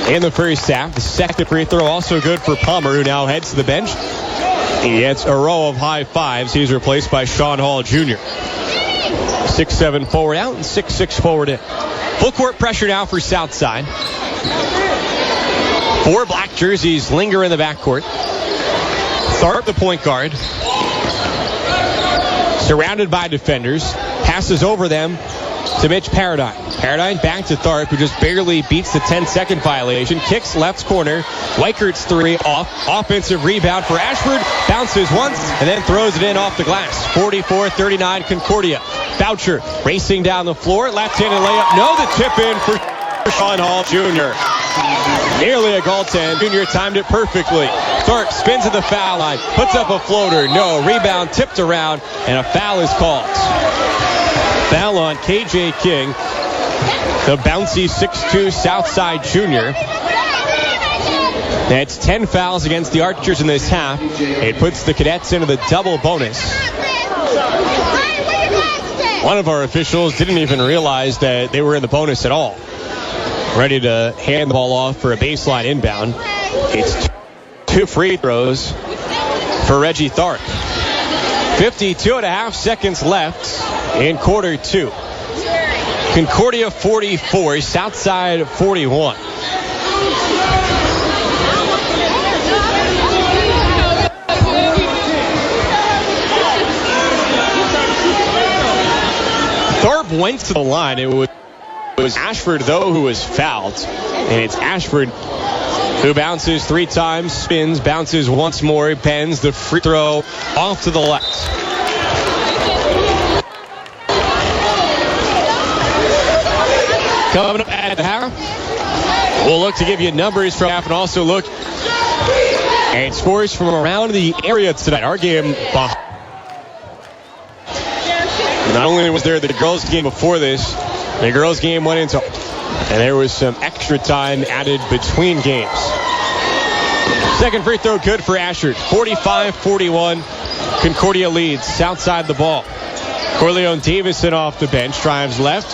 Speaker 3: in the first half. The second free throw also good for Palmer, who now heads to the bench. He gets a row of high fives. He's replaced by Sean Hall Jr. 6'7" forward out and 6'6" forward in. Full court pressure now for Southside. 4 black jerseys linger in the backcourt. Tharp, the point guard, surrounded by defenders, passes over them to Mitch Paradine. Paradine back to Tharp, who just barely beats the 10-second violation. Kicks left corner. Weichert's 3 off. Offensive rebound for Ashford. Bounces once and then throws it in off the glass. 44-39 Concordia. Boucher racing down the floor. Left-handed layup. No, the tip in for Sean Hall Jr. Nearly a goaltend. Jr. timed it perfectly. Tharp spins at the foul line. Puts up a floater. No. Rebound tipped around and a foul is called. Foul on KJ King, the bouncy 6'2" Southside junior. That's 10 fouls against the Archers in this half. It puts the Cadets into the double bonus. One of our officials didn't even realize that they were in the bonus at all. Ready to hand the ball off for a baseline inbound. It's 2 free throws for Reggie Tharp. 52.5 seconds left in quarter 2. Concordia 44, Southside 41. Tharp went to the line. It was was Ashford, though, who was fouled. And it's Ashford who bounces 3 times, spins, bounces once more, bends the free throw off to the left. Coming up at the half, we'll look to give you numbers from half and also look at scores from around the area tonight. Our game, not only was there the girls' game before this, the girls' game went into, and there was some extra time added between games. Second free throw good for Ashford. 45-41. Concordia leads. Outside the ball. Corleone Davison off the bench. Drives left.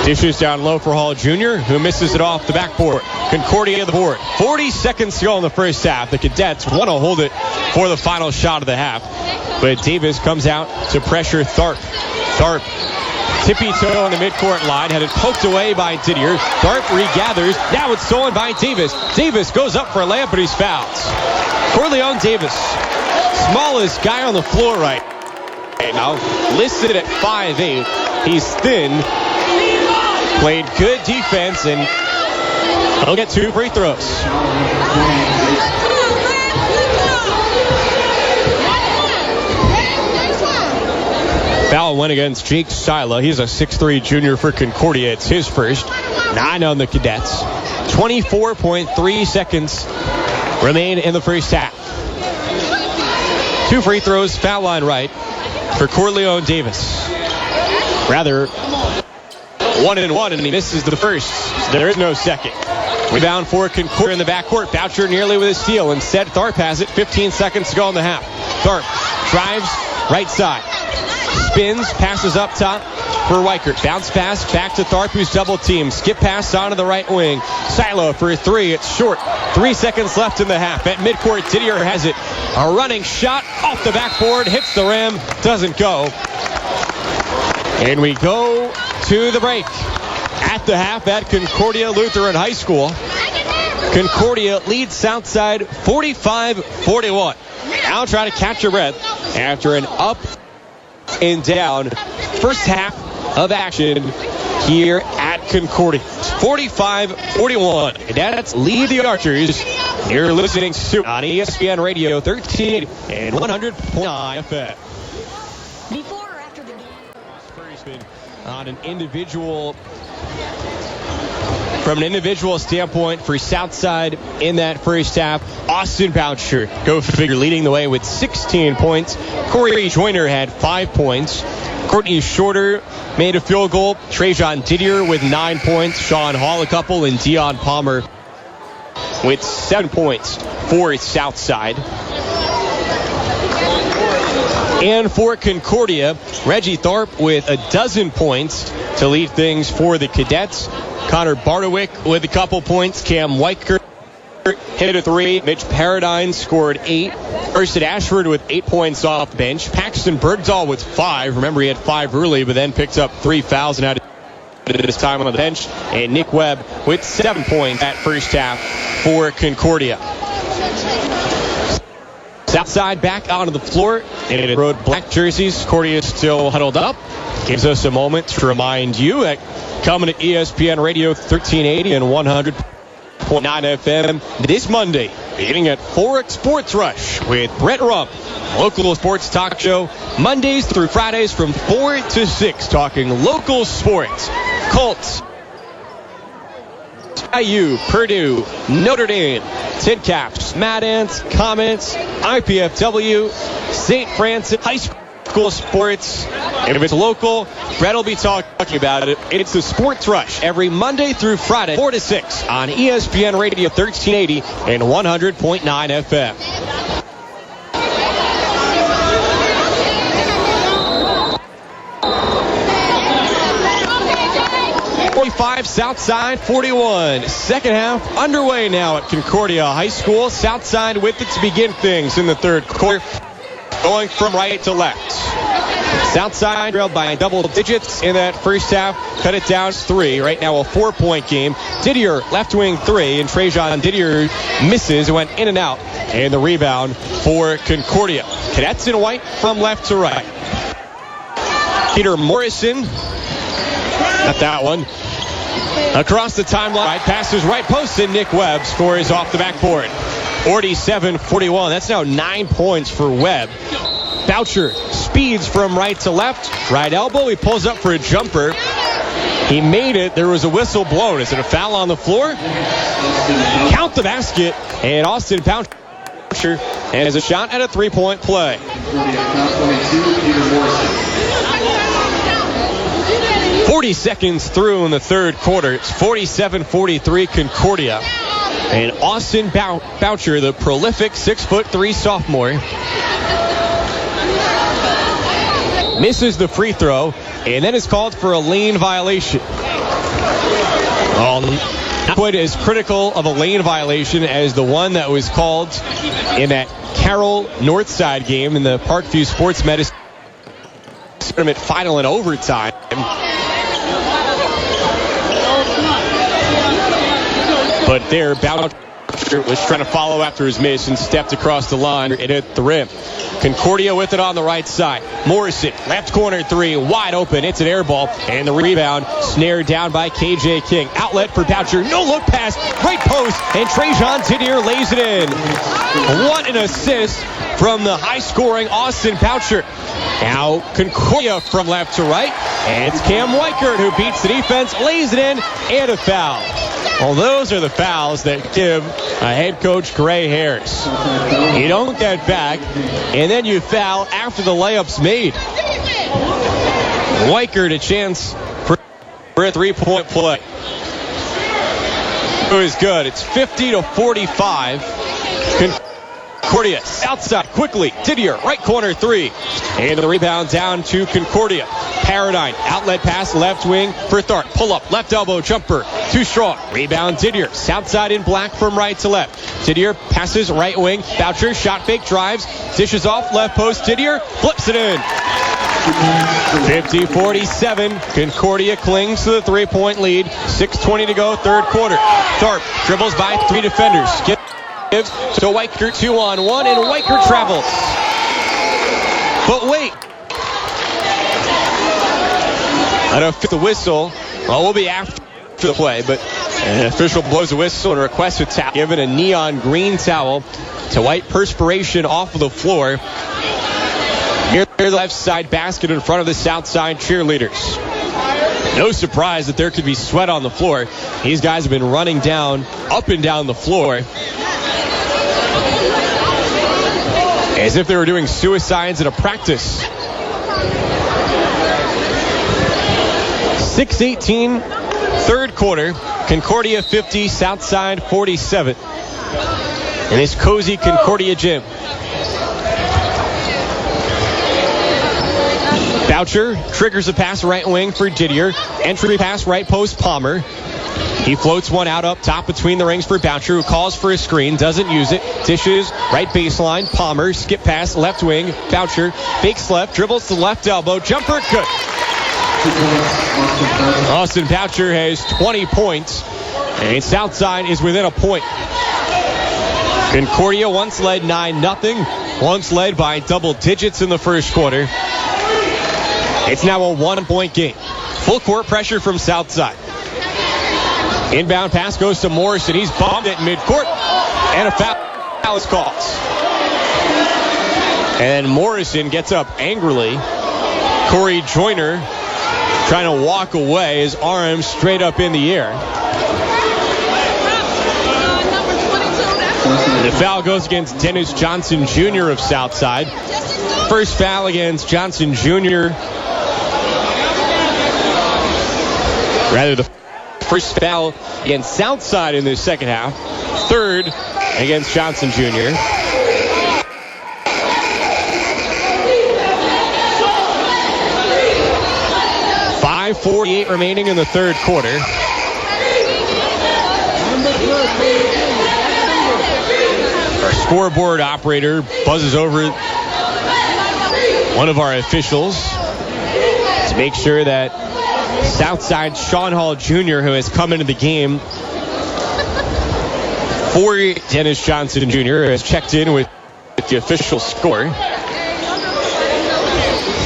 Speaker 3: Dishes down low for Hall Jr., who misses it off the backboard. Concordia the board. 40 seconds to go in the first half. The Cadets want to hold it for the final shot of the half. But Davis comes out to pressure Tharp. Tharp, tippy-toe on the midcourt line, had it poked away by Didier. Tharp regathers. Now it's stolen by Davis. Davis goes up for a layup, but he's fouled. Corleone Davis, smallest guy on the floor right now, listed at 5'8". He's thin. Played good defense, and he'll get 2 free throws. Foul went against Jake Sila. He's a 6'3 junior for Concordia. It's his first. 9 on the Cadets. 24.3 seconds remain in the first half. 2 free throws, foul line right for Corleone Davis. Rather, 1 and 1, and he misses the first. So there is no second. Rebound for Concordia in the backcourt. Boucher nearly with a steal. Instead, Tharp has it. 15 seconds to go in the half. Tharp drives right side. Spins, passes up top for Weichert. Bounce pass back to Tharp, who's double teamed. Skip pass onto the right wing. Silo for a 3. It's short. 3 seconds left in the half. At midcourt, Didier has it. A running shot off the backboard. Hits the rim. Doesn't go. And we go to the break. At the half at Concordia Lutheran High School. Concordia leads Southside 45-41. Now trying to catch your breath after an up and down first half of action here at Concordia. 45-41. Cadets lead the Archers. You're listening to on ESPN Radio 13 and 100.9 FM.
Speaker 7: Before or after the game?
Speaker 3: On an individual, from an individual standpoint for Southside in that first half, Austin Boucher, go figure, leading the way with 16 points. Corey Joyner had 5 points. Courtney Shorter made a field goal. Trajan Didier with 9 points. Sean Hall a couple, and Dion Palmer with 7 points for Southside. And for Concordia, Reggie Tharp with a 12 points to lead things for the Cadets. Connor Bardowick with a couple points. Cam Weichert hit a 3. Mitch Paradine scored 8. Erskine Ashford with 8 points off the bench. Paxton Bergdahl with 5. Remember, he had 5 early, but then picked up 3 fouls and had his time on the bench. And Nick Webb with 7 points at first half for Concordia. Southside back onto the floor, and it rode black jerseys. Concordia still huddled up. Gives us a moment to remind you that coming to ESPN Radio 1380 and 100.9 FM this Monday, beginning at 4 at Sports Rush with Brett Rump, local sports talk show, Mondays through Fridays from 4 to 6, talking local sports, Colts, IU, Purdue, Notre Dame, Tin Caps, Mad Ants, Comets, IPFW, St. Francis, high school sports. And if it's local, Brett will be talking about it. It's the Sports Rush every Monday through Friday, 4 to 6 on ESPN Radio 1380 and 100.9 FM. Southside 41. Second half underway now at Concordia High School. Southside with it to begin things in the third quarter, going from right to left. Southside trailed by double digits in that first half. Cut it down to 3. Right now a 4-point game. Didier left wing 3, and Trajan Didier misses. It went in and out. And the rebound for Concordia. Cadets in white from left to right. Peter Morrison. Not that one. Across the timeline, right passes right post, and Nick Webb scores off the backboard. 47-41. That's now 9 points for Webb. Boucher speeds from right to left. Right elbow. He pulls up for a jumper. He made it. There was a whistle blown. Is it a foul on the floor? Count the basket. And Austin Boucher has a shot at a three-point play. 40 seconds through in the third quarter. It's 47-43 Concordia. And Austin Boucher, the prolific 6'3" sophomore, misses the free throw and then is called for a lane violation. Not quite as critical of a lane violation as the one that was called in that Carroll Northside game in the Parkview Sports Medicine Tournament final in overtime. But there, Boucher was trying to follow after his miss and stepped across the line and hit the rim. Concordia with it on the right side. Morrison, left corner three, wide open. It's an air ball, and the rebound snared down by KJ King. Outlet for Boucher, no look pass, right post, and Trajan Didier lays it in. What an assist from the high-scoring Austin Boucher. Now Concordia from left to right, and it's Cam Weichert who beats the defense, lays it in, and a foul. Well, those are the fouls that give head coach gray hairs. You don't get back, and then you foul after the layup's made. Weichert a chance for a three-point play. It was good. It's 50-45. Concordia outside quickly. Didier, right corner three. And the rebound down to Concordia. Paradine, outlet pass, left wing for Tharp. Pull up, left elbow, jumper, too strong. Rebound Didier, south side in black from right to left. Didier passes right wing. Boucher, shot fake, drives, dishes off, left post. Didier flips it in. 50-47. Concordia clings to the three-point lead. 6:20 to go, third quarter. Tharp dribbles by three defenders. Gives to Weichert 2-on-1, and Weichert travels. But wait. I don't know if the whistle. Well, we'll be after the play, but an official blows a whistle and requests a towel. Given a neon green towel to wipe perspiration off of the floor. Near the left side basket in front of the south side cheerleaders. No surprise that there could be sweat on the floor. These guys have been running down, up and down the floor, as if they were doing suicides at a practice. 6:18, third quarter. Concordia 50, Southside 47. In this cozy Concordia gym. Boucher triggers a pass right wing for Didier. Entry pass right post Palmer. He floats one out up top between the rings for Boucher, who calls for a screen, doesn't use it. Dishes, right baseline, Palmer, skip pass, left wing, Boucher, fakes left, dribbles to left elbow, jumper, good. Austin Boucher has 20 points, and Southside is within a point. Concordia once led 9-0, once led by double digits in the first quarter. It's now a 1-point game. Full court pressure from Southside. Inbound pass goes to Morrison. He's bombed at midcourt, and a foul is called. And Morrison gets up angrily. Corey Joyner trying to walk away, his arms straight up in the air. The foul goes against Dennis Johnson Jr. of Southside. First foul against Johnson Jr. Rather, the first foul against Southside in the second half. Third against Johnson Jr. .548 remaining in the third quarter. Our scoreboard operator buzzes over one of our officials to make sure that Southside Sean Hall Jr., who has come into the game for Dennis Johnson Jr., has checked in with the official score.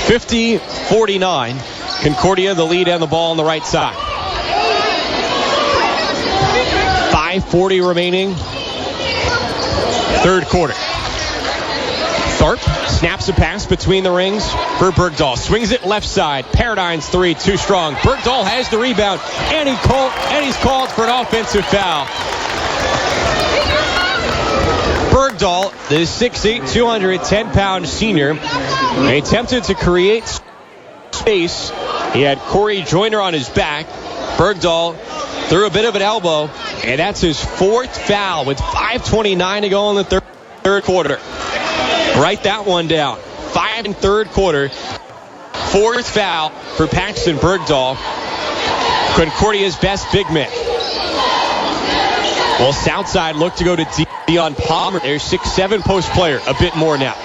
Speaker 3: 50-49. Concordia the lead and the ball on the right side. 5:40 remaining. Third quarter. Tharp snaps a pass between the rings for Bergdahl. Swings it left side. Paradine's three, too strong. Bergdahl has the rebound, and he's called for an offensive foul. Bergdahl, the 6'8", 210-pound senior, attempted to create space. He had Corey Joyner on his back. Bergdahl threw a bit of an elbow, and that's his fourth foul with 5:29 to go in the third quarter. Write that one down. 5 in third quarter. Fourth foul for Paxton Bergdahl, Concordia's best big man. Well, Southside look to go to Dion Palmer. Their 6'7" post player. A bit more now.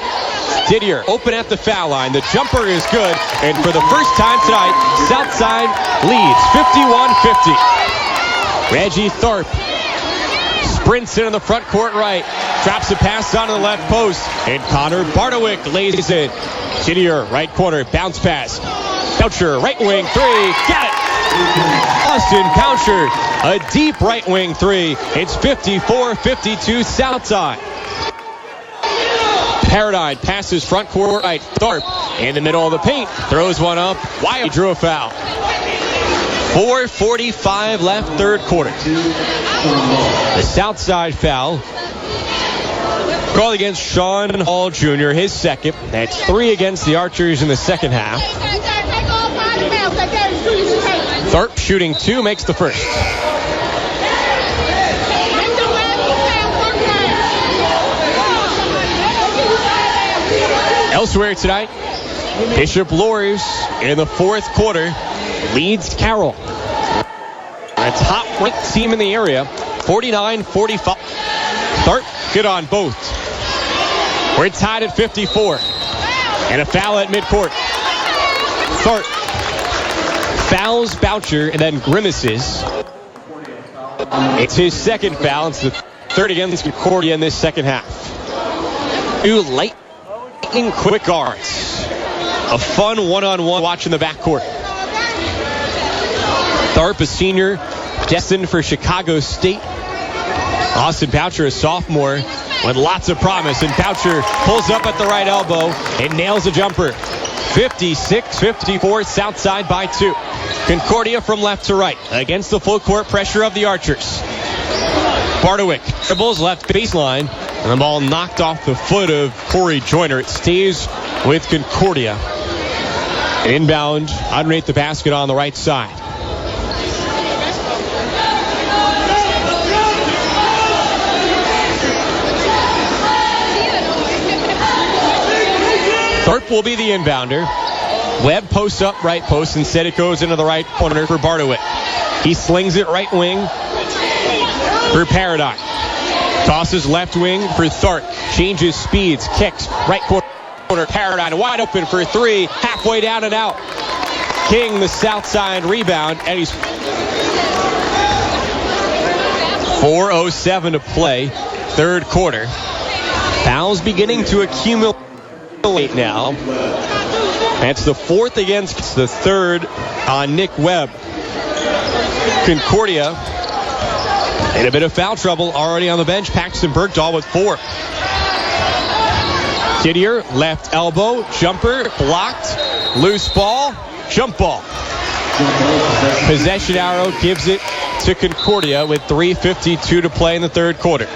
Speaker 3: Didier open at the foul line. The jumper is good. And for the first time tonight, Southside leads 51-50. Reggie Tharp sprints in on the front court right. Drops a pass onto the left post. And Connor Bardowick lays it. Didier, right corner, bounce pass. Coucher, right wing, three. Got it! Austin Coucher, a deep right wing three. It's 54-52 Southside. Paradine passes front court right. Tharp in the middle of the paint. Throws one up. Wyatt drew a foul. 4:45 left third quarter. The Southside foul called against Sean Hall Jr., his second. That's 3 against the Archers in the second half. Tharp shooting 2, makes the first. Elsewhere tonight, Bishop Loers in the fourth quarter leads Carroll. A top-ranked team in the area, 49-45. Tharp good on both. We're tied at 54. And a foul at midcourt. Tharp fouls Boucher and then grimaces. It's his second foul. It's the third against Concordia in this second half. 2 lightning quick guards. A fun one-on-one watch in the backcourt. Tharp, a senior, destined for Chicago State. Austin Boucher, a sophomore, with lots of promise. And Boucher pulls up at the right elbow and nails a jumper. 56-54, Southside by 2. Concordia from left to right against the full court pressure of the Archers. Bardowick dribbles left baseline, and the ball knocked off the foot of Corey Joyner. It stays with Concordia. Inbound underneath the basket on the right side. Tharp will be the inbounder. Webb posts up right post. Instead it goes into the right corner for Bardowick. He slings it right wing for Paradine. Tosses left wing for Tharp. Changes speeds. Kicks right corner. Paradine wide open for 3. Halfway down and out. King, the south side rebound. And he's 4:07 to play. Third quarter. Fouls beginning to accumulate now. That's the fourth against the third on Nick Webb. Concordia in a bit of foul trouble already on the bench. Paxton Bergdahl with 4. Didier, left elbow, jumper, blocked, loose ball, jump ball. Possession arrow gives it to Concordia with 3:52 to play in the third quarter.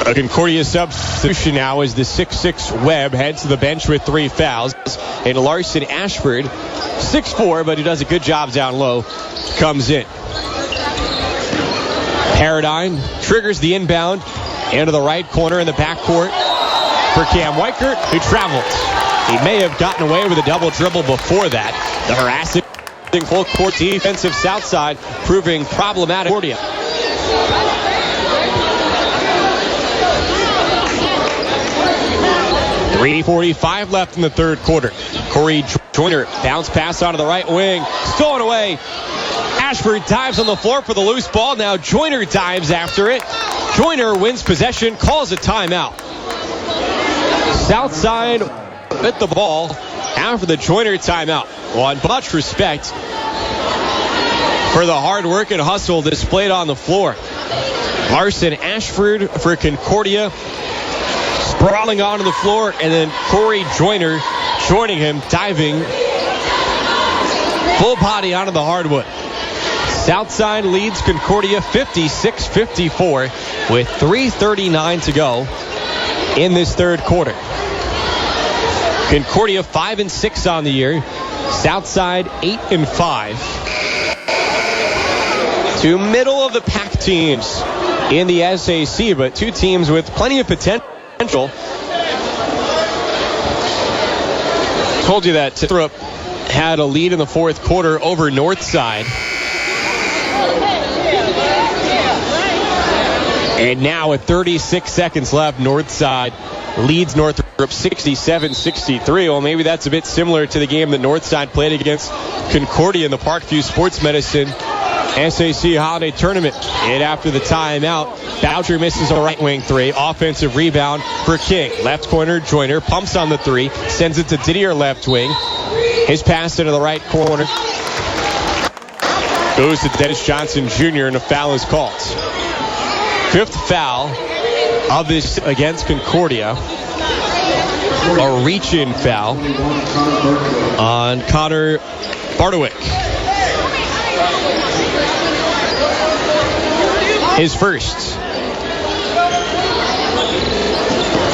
Speaker 3: A Concordia substitution now as the 6'6" Webb heads to the bench with 3 fouls. And Larson Ashford, 6'4", but he does a good job down low, comes in. Paradine triggers the inbound into the right corner in the backcourt for Cam Weichert, who travels. He may have gotten away with a double dribble before that. The harassing full court defensive Southside proving problematic. Concordia. .345 left in the third quarter. Corey Joyner, bounce pass onto the right wing. Stolen away. Ashford dives on the floor for the loose ball. Now Joyner dives after it. Joyner wins possession, calls a timeout. Southside with the ball after the Joyner timeout. Well, on much respect, for the hard work and hustle displayed on the floor. Larson Ashford for Concordia, sprawling onto the floor, and then Corey Joyner joining him, diving full body onto the hardwood. Southside leads Concordia 56-54 with 3:39 to go in this third quarter. Concordia 5-6 on the year. Southside 8-5. Two middle of the pack teams in the SAC, but two teams with plenty of potential. Told you that Winthrop had a lead in the fourth quarter over Northside. And now with 36 seconds left, Northside leads Northrop 67-63. Well, maybe that's a bit similar to the game that Northside played against Concordia in the Parkview Sports Medicine SAC Holiday Tournament. And after the timeout, Boucher misses a right wing three. Offensive rebound for King. Left corner, Joyner pumps on the three, sends it to Didier left wing. His pass into the right corner goes to Dennis Johnson Jr. and a foul is called. Fifth foul of this against Concordia. A reach-in foul on Connor Bardowick. His first.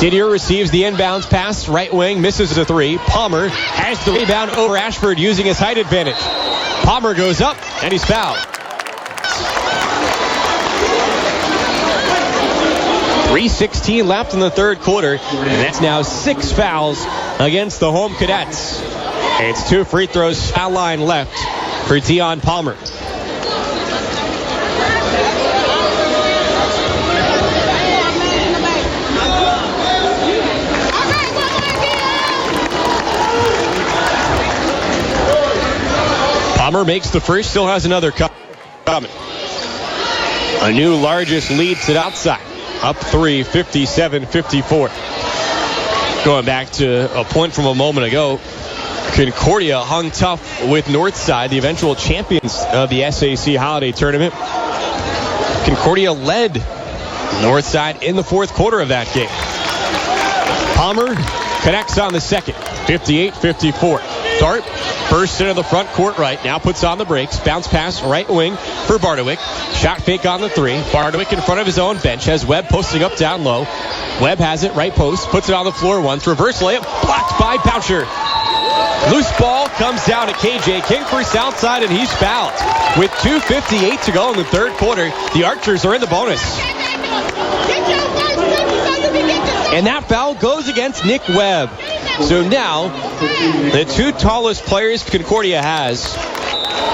Speaker 3: Didier receives the inbounds pass, right wing, misses the three. Palmer has the rebound over Ashford using his height advantage. Palmer goes up, and he's fouled. 3:16 left in the third quarter, and that's now 6 fouls against the home Cadets. It's 2 free throws, foul line left for Dion Palmer. Palmer makes the first, still has another coming. A new largest lead to the outside. Up 3, 57-54. Going back to a point from a moment ago, Concordia hung tough with Northside, the eventual champions of the SAC Holiday Tournament. Concordia led Northside in the fourth quarter of that game. Palmer connects on the second, 58-54. Dart bursts into the front court right, now puts on the brakes. Bounce pass right wing for Bardowick. Shot fake on the three. Bardowick in front of his own bench, has Webb posting up down low. Webb has it, right post, puts it on the floor once. Reverse layup, blocked by Boucher. Loose ball comes down to KJ King for Southside, and he's fouled. With 2:58 to go in the third quarter, the Archers are in the bonus. And that foul goes against Nick Webb. So now, the two tallest players Concordia has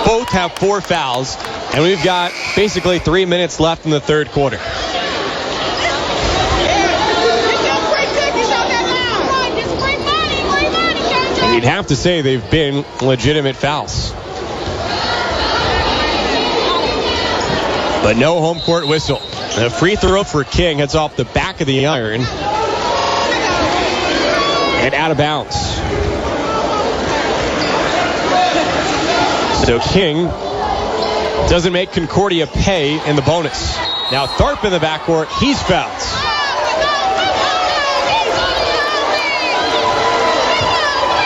Speaker 3: both have 4 fouls, and we've got basically 3 minutes left in the third quarter. And you'd have to say they've been legitimate fouls. But no home court whistle. A free throw for King heads off the back of the iron and out of bounds. So King doesn't make Concordia pay in the bonus. Now Tharp in the backcourt, he's fouled.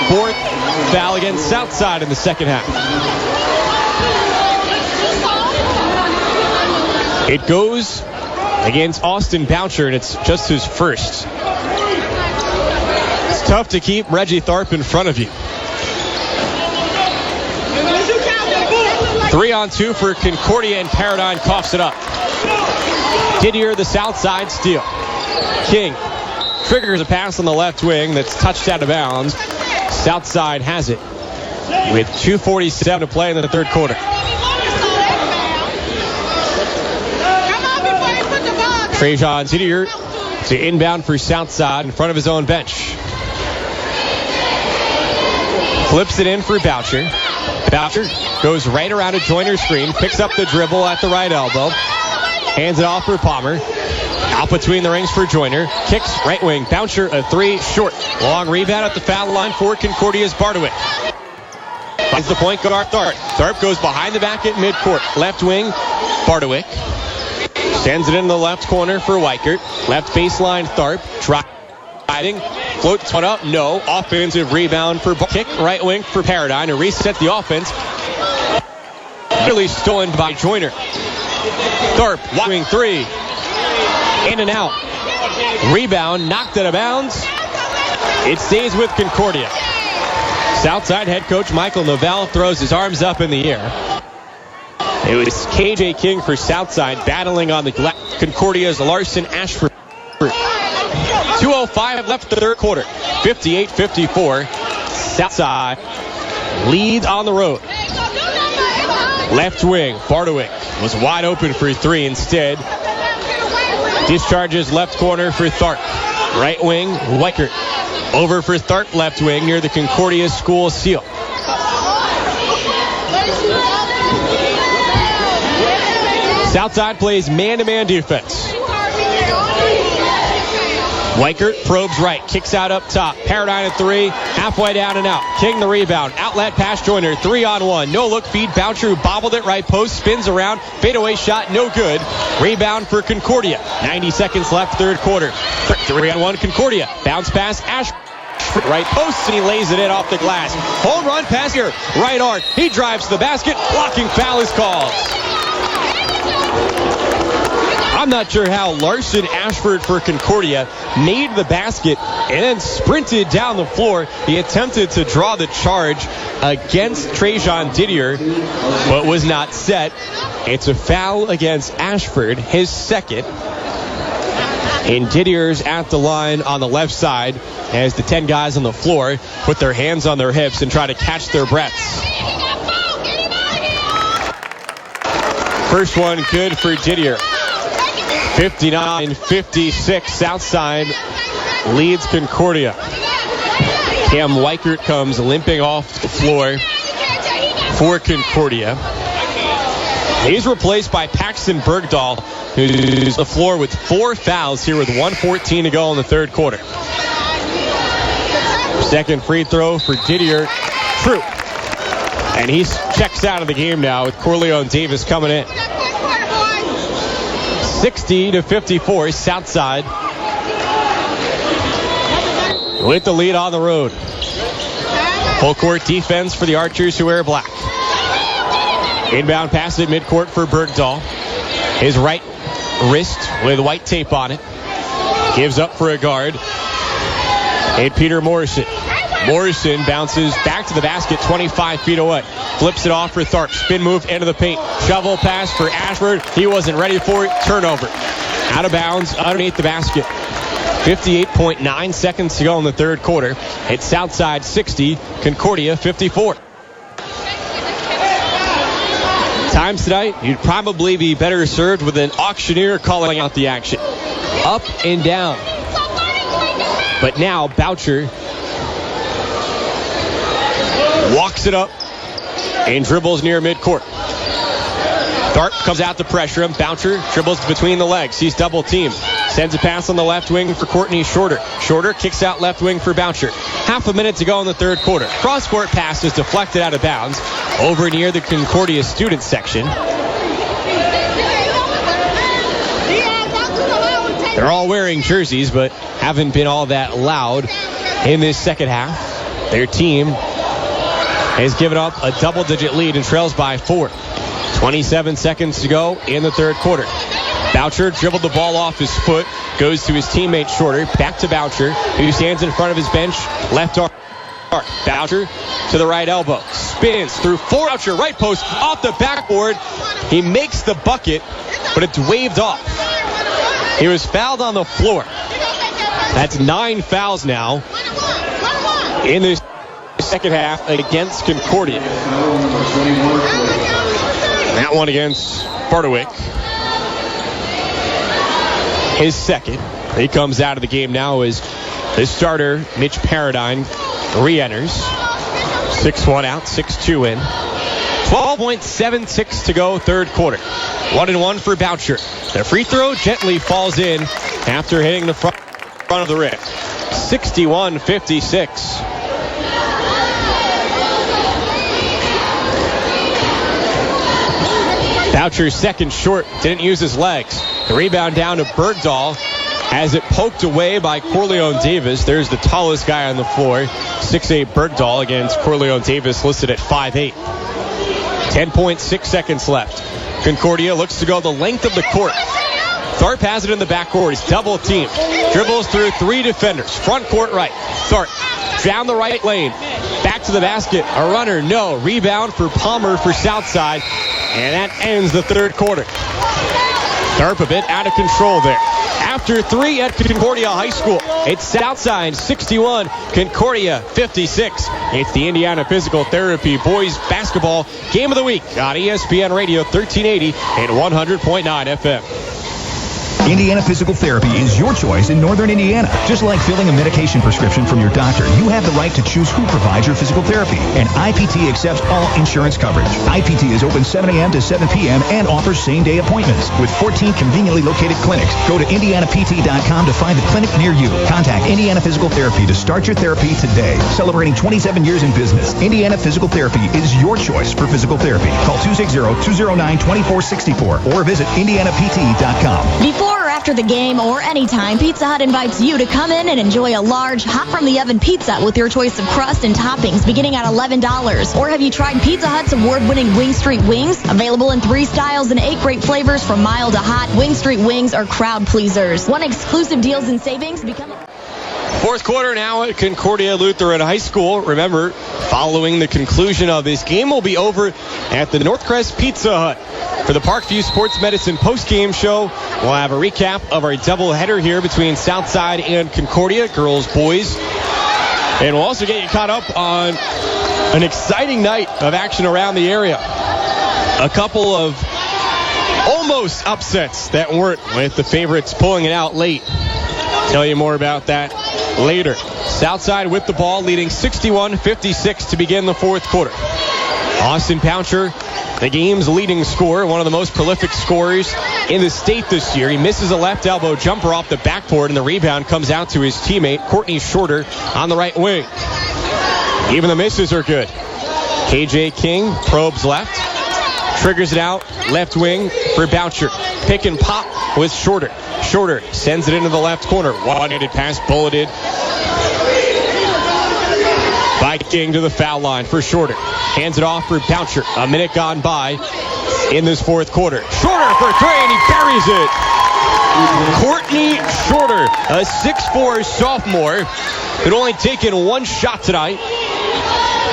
Speaker 3: Fourth foul against Southside in the second half. It goes against Austin Boucher, and it's just his first. It's tough to keep Reggie Tharp in front of you. 3-on-2 for Concordia, and Paradine coughs it up. Didier, the south side steal. King triggers a pass on the left wing that's touched out of bounds. Southside has it with 2:47 to play in the third quarter. Trajan Didier to inbound for Southside in front of his own bench. Flips it in for Boucher. Boucher goes right around a Joyner screen, picks up the dribble at the right elbow, hands it off for Palmer. Out between the rings for Joyner. Kicks right wing. Boucher a three short. Long rebound at the foul line for Concordia's Bardowick. It's the point guard, Tharp. Tharp goes behind the back at midcourt. Left wing, Bardowick. Sends it in the left corner for Weichert. Left baseline, Tharp. Driving. Floats one up. No. Offensive rebound for kick. Right wing for Paradine to reset the offense. Nearly stolen by Joyner. Tharp, wing three. In and out. Rebound, knocked out of bounds. It stays with Concordia. Southside head coach Michael Novell throws his arms up in the air. It was KJ King for Southside battling on the Concordia's Larson Ashford. 2:05 left the third quarter. 58-54. Southside leads on the road. Left wing, Bardowick was wide open for three instead. Discharges left corner for Tharp. Right wing, Weichert. Over for Tharp, left wing near the Concordia school seal. Southside plays man-to-man defense. Weichert probes right, kicks out up top. Paradine at three, halfway down and out. King the rebound, outlet pass Joyner, 3-on-1. No look feed, Bouncer who bobbled it right post, spins around, fadeaway shot, no good. Rebound for Concordia. 90 seconds left, third quarter. 3-on-1 Concordia. Bounce pass, Ashford. Right post, and he lays it in off the glass. Home run pass here, right arc. He drives to the basket, blocking foul is called. I'm not sure how Larson Ashford for Concordia made the basket and then sprinted down the floor. He attempted to draw the charge against Trajan Didier, but was not set. It's a foul against Ashford, his second. And Didier's at the line on the left side as the 10 guys on the floor put their hands on their hips and try to catch their breaths. First one good for Didier. 59-56, Southside leads Concordia. Cam Weichert comes limping off the floor for Concordia. He's replaced by Paxton Bergdahl, who's the floor with 4 fouls here with 1:14 to go in the third quarter. Second free throw for Didier. True. And he checks out of the game now with Corleone Davis coming in. 60-54, Southside with the lead on the road. Full court defense for the Archers who wear black. Inbound pass at midcourt for Bergdahl. His right wrist with white tape on it. Gives up for a guard. And Peter Morrison. Morrison bounces back to the basket 25 feet away. Flips it off for Tharp. Spin move into the paint. Shovel pass for Ashford. He wasn't ready for it. Turnover. Out of bounds underneath the basket. 58.9 seconds to go in the third quarter. It's Southside 60, Concordia 54. Times tonight, you'd probably be better served with an auctioneer calling out the action. Up and down. But now Bouncer walks it up and dribbles near midcourt. Tharp comes out to pressure him. Bouncer dribbles between the legs. He's double teamed. Sends a pass on the left wing for Courtney Shorter. Shorter kicks out left wing for Bouncer. Half a minute to go in the third quarter. Cross-court pass is deflected out of bounds over near the Concordia student section. They're all wearing jerseys, but haven't been all that loud in this second half. Their team has given up a double-digit lead and trails by 4. 27 seconds to go in the third quarter. Bouncer dribbled the ball off his foot, goes to his teammate Shorter, back to Bouncer, who stands in front of his bench, left arm. Bouncer to the right elbow, spins through 4. Bouncer right post off the backboard. He makes the bucket, but it's waved off. He was fouled on the floor. That's 9 fouls now in this second half against Concordia. That one against Bardowick. His second. He comes out of the game now as the starter, Mitch Paradine, re-enters. 6-1 out, 6-2 in. 12.76 to go, third quarter. 1-1 for Bouncer. The free throw gently falls in after hitting the front of the rim. 61-56. Boucher's second short, didn't use his legs. The rebound down to Bergdahl as it poked away by Corleone Davis. There's the tallest guy on the floor, 6'8" Bergdahl against Corleone Davis, listed at 5'8". 10.6 seconds left. Concordia looks to go the length of the court. Tharp has it in the backcourt. He's double teamed. Dribbles through 3 defenders. Front court right. Tharp down the right lane. Back to the basket. A runner, no. Rebound for Palmer for Southside. And that ends the third quarter. Tharp a bit out of control there. After 3 at Concordia High School, it's Southside 61, Concordia 56. It's the Indiana Physical Therapy Boys Basketball Game of the Week on ESPN Radio 1380 and 100.9 FM.
Speaker 8: Indiana Physical Therapy is your choice in Northern Indiana. Just like filling a medication prescription from your doctor, you have the right to choose who provides your physical therapy. And IPT accepts all insurance coverage. IPT is open 7 a.m. to 7 p.m. and offers same-day appointments. With 14 conveniently located clinics, go to IndianaPT.com to find the clinic near you. Contact Indiana Physical Therapy to start your therapy today. Celebrating 27 years in business, Indiana Physical Therapy is your choice for physical therapy. Call 260-209-2464 or visit IndianaPT.com.
Speaker 7: Before or after the game or anytime, Pizza Hut invites you to come in and enjoy a large hot-from-the-oven pizza with your choice of crust and toppings beginning at $11. Or have you tried Pizza Hut's award-winning Wing Street Wings? Available in 3 styles and 8 great flavors from mild to hot, Wing Street Wings are crowd pleasers. One exclusive deals and savings become...
Speaker 3: Fourth quarter now at Concordia Lutheran High School. Remember, following the conclusion of this game, will be over at the Northcrest Pizza Hut. For the Parkview Sports Medicine post-game show, we'll have a recap of our doubleheader here between Southside and Concordia, girls, boys. And we'll also get you caught up on an exciting night of action around the area. A couple of almost upsets that weren't, with the favorites pulling it out late. Tell you more about that later. Southside with the ball, leading 61-56 to begin the fourth quarter. Austin Poucher, the game's leading scorer, one of the most prolific scorers in the state this year. He misses a left elbow jumper off the backboard, and the rebound comes out to his teammate, Courtney Shorter, on the right wing. Even the misses are good. KJ King probes left, triggers it out, left wing for Boucher. Pick and pop with Shorter. Shorter sends it into the left corner. One-handed pass bulleted by King to the foul line for Shorter. Hands it off for Boucher. A minute gone by in this fourth quarter. Shorter for 3, and he buries it. Courtney Shorter, a 6'4" sophomore, who'd only taken 1 shot tonight.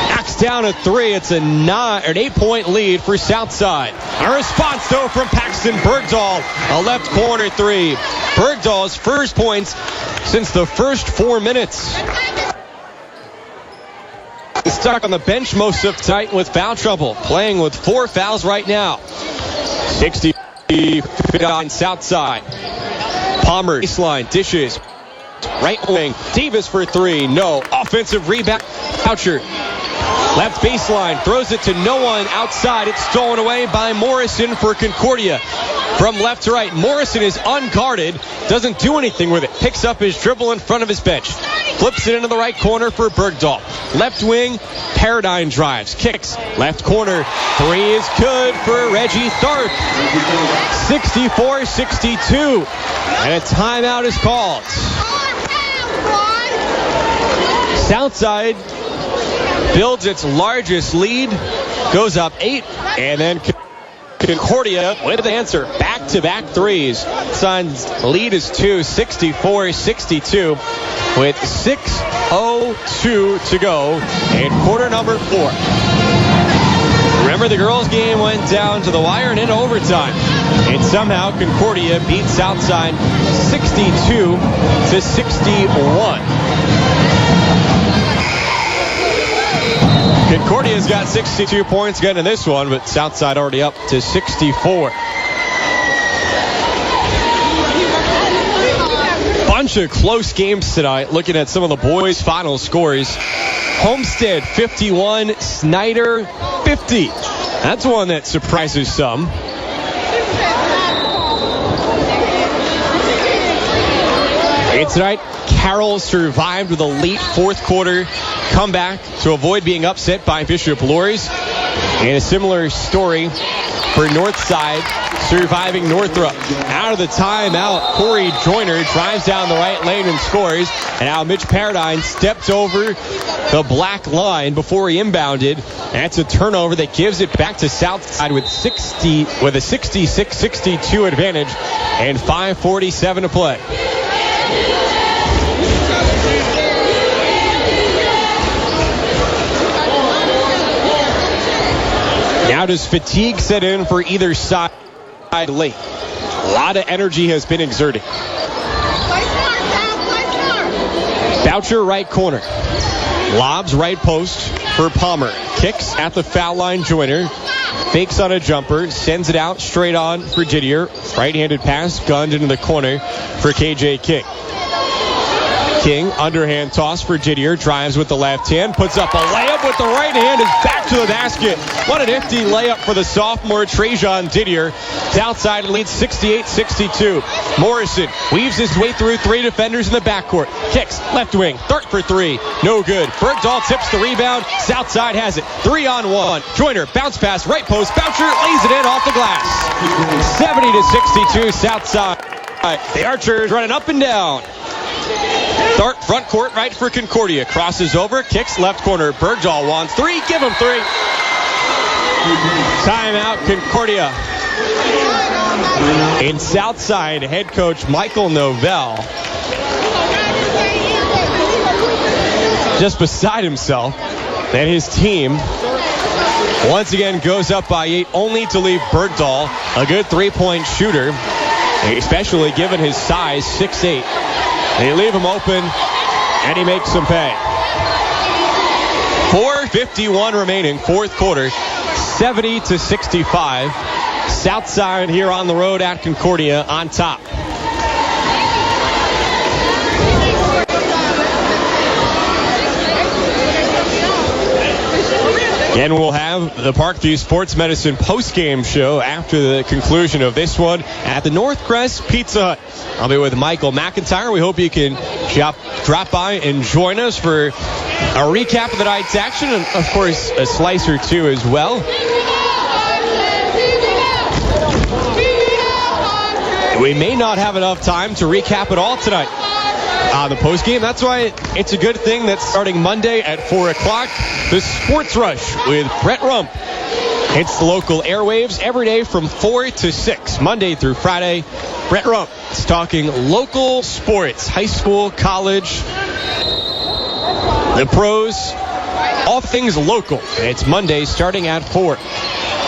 Speaker 3: Knocks down a 3. It's an 8-point lead for Southside. A response, though, from Paxton Bergdahl. A left corner 3. Bergdahl's first points since the first 4 minutes. Stuck on the bench most of tonight with foul trouble. Playing with 4 fouls right now. 60 on Southside. Palmer, baseline, dishes. Right wing, Davis for 3. No. Offensive rebound. Poucher. Left baseline, throws it to no one outside. It's stolen away by Morrison for Concordia. From left to right, Morrison is unguarded, doesn't do anything with it. Picks up his dribble in front of his bench. Flips it into the right corner for Bergdahl. Left wing, Paradigm drives, kicks. Left corner, 3 is good for Reggie Tharp. 64-62. And a timeout is called. Southside builds its largest lead, goes up 8, and then Concordia with the answer. Back-to-back threes. Suns lead is 2, 64-62, with 6:02 to go in quarter number 4. Remember, the girls' game went down to the wire and into overtime. And somehow Concordia beat Southside 62-61. Concordia's got 62 points getting in this one, but Southside already up to 64. Bunch of close games tonight. Looking at some of the boys' final scores. Homestead 51, Snyder 50. That's one that surprises some. And tonight, Carroll survived with a late fourth quarter comeback to avoid being upset by Bishop Loris. And a similar story for Northside, surviving Northrop. Out of the timeout, Corey Joyner drives down the right lane and scores. And now Mitch Paradine stepped over the black line before he inbounded. That's a turnover that gives it back to Southside with a 66-62 advantage and 5:47 to play. Now does fatigue set in for either side late? A lot of energy has been exerted. Boucher right corner. Lobs right post for Palmer. Kicks at the foul line. Joyner fakes on a jumper. Sends it out straight on for Didier. Right-handed pass gunned into the corner for KJ King. King, underhand toss for Didier, drives with the left hand, puts up a layup with the right hand, is back to the basket. What a nifty layup for the sophomore Trajan Didier. Southside leads 68-62. Morrison weaves his way through three defenders in the backcourt. Kicks, left wing, Thart for three. No good. Bergdahl tips the rebound. Southside has it. 3-on-1. Joyner, bounce pass, right post. Boucher lays it in off the glass. 70-62 Southside. The Archers running up and down. Thart front court right for Concordia. Crosses over, kicks left corner. Bergdahl wants three. Give him three. Timeout Concordia. In Southside, head coach Michael Novell just beside himself that his team once again goes up by 8, only to leave Bergdahl, a good three-point shooter, especially given his size, 6'8". They leave him open, and he makes them pay. 4:51 remaining, fourth quarter, 70-65. Southside here on the road at Concordia on top. And we'll have the Parkview Sports Medicine post-game show after the conclusion of this one at the Northcrest Pizza Hut. I'll be with Michael McIntyre. We hope you can drop by and join us for a recap of the night's action and, of course, a slice or two as well. We may not have enough time to recap it all tonight on the postgame. That's why it's a good thing that starting Monday at 4 o'clock, the Sports Rush with Brett Rump. It's the local airwaves every day from 4 to 6, Monday through Friday. Brett Rump is talking local sports, high school, college, the pros, all things local. It's Monday starting at 4.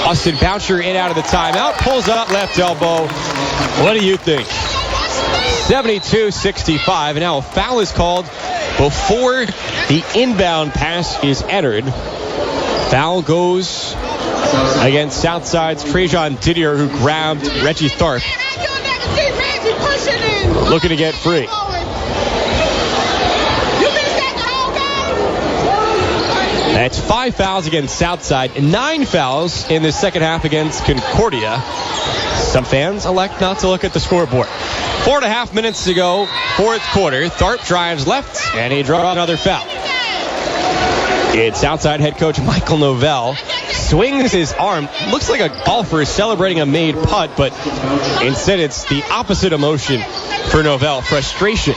Speaker 3: Austin Boucher in out of the timeout, pulls up left elbow. What do you think? 72-65, and now a foul is called before the inbound pass is entered. Foul goes against Southside's Trajan Didier, who grabbed Reggie Tharp. Looking to get free. That's 5 fouls against Southside and 9 fouls in the second half against Concordia. Some fans elect not to look at the scoreboard. 4.5 minutes to go, fourth quarter. Tharp drives left, and he draws another foul. It's Southside head coach Michael Novell. Swings his arm. Looks like a golfer celebrating a made putt, but instead it's the opposite emotion for Novell. Frustration.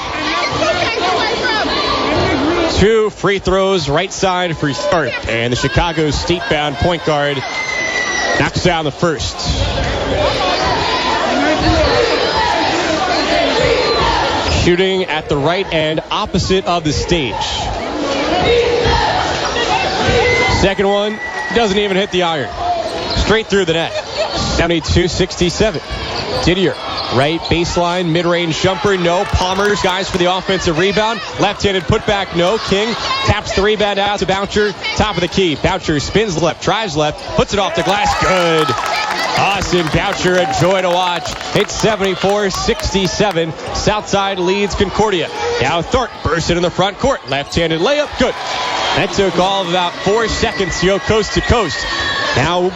Speaker 3: 2 free throws right side for Tharp, and the Chicago State-bound point guard knocks down the first. Shooting at the right end, opposite of the stage. Second one doesn't even hit the iron. Straight through the net. 72-67. Didier, right baseline, mid-range jumper, no. Palmer skies for the offensive rebound. Left-handed putback, no. King taps the rebound out to Boucher. Top of the key. Boucher spins left, drives left, puts it off the glass. Good. Austin Boucher, a joy to watch. It's 74-67. Southside leads Concordia. Now Thart bursts it in the front court. Left-handed layup, good. That took all of about 4 seconds to go coast to coast. Now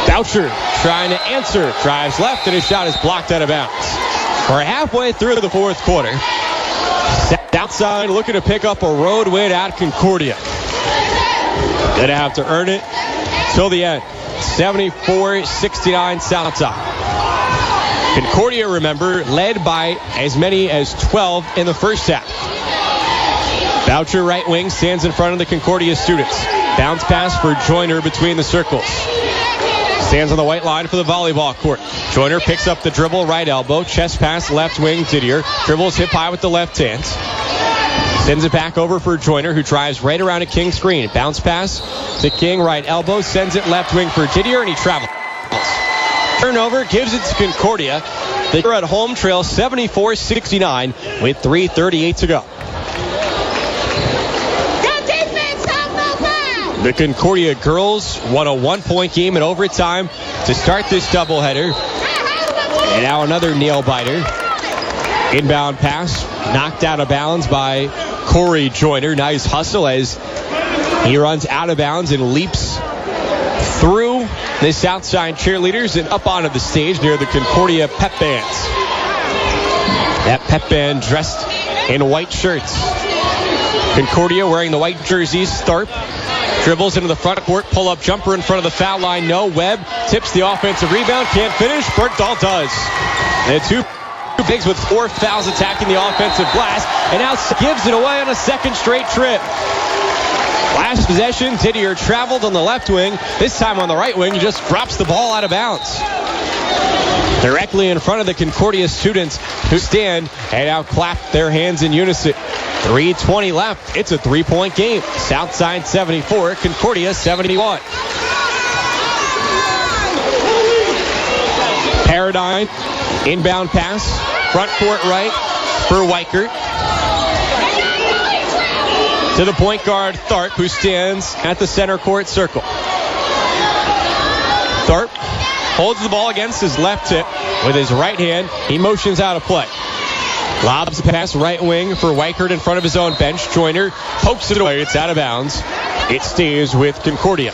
Speaker 3: Boucher trying to answer. Drives left, and his shot is blocked out of bounds. We're halfway through the fourth quarter. Southside looking to pick up a road win at Concordia. Gonna have to earn it till the end. 74-69 Southside. Concordia, remember, led by as many as 12 in the first half. Boucher, right wing, stands in front of the Concordia students. Bounce pass for Joyner between the circles. Stands on the white line for the volleyball court. Joyner picks up the dribble, right elbow. Chest pass, left wing, Didier. Dribbles hip high with the left hand. Sends it back over for Joyner, who drives right around a King screen. Bounce pass to King, right elbow. Sends it left wing for Didier, and he travels. Turnover gives it to Concordia. They're at home trail 74-69 with 3:38 to go. The Concordia girls won a 1-point game in overtime to start this doubleheader. And now another nail-biter. Inbound pass knocked out of bounds by Corey Joyner. Nice hustle as he runs out of bounds and leaps through the Southside cheerleaders and up onto the stage near the Concordia pep bands. That pep band dressed in white shirts. Concordia wearing the white jerseys. Tharp dribbles into the front court, pull-up jumper in front of the foul line. No. Webb tips the offensive rebound, can't finish. Bergdahl does. And two bigs with 4 fouls attacking the offensive glass, and now gives it away on a second straight trip. Last possession, Didier traveled on the left wing. This time on the right wing, he just drops the ball out of bounds. Directly in front of the Concordia students who stand and now clap their hands in unison. 3:20 left. It's a 3-point game. Southside 74, Concordia 71. Paradigm, inbound pass, front court right for Weichert. To the point guard, Tharp, who stands at the center court circle. Tharp holds the ball against his left hip with his right hand. He motions out of play. Lobs the pass right wing for Weichert in front of his own bench. Joyner pokes it away. It's out of bounds. It stays with Concordia.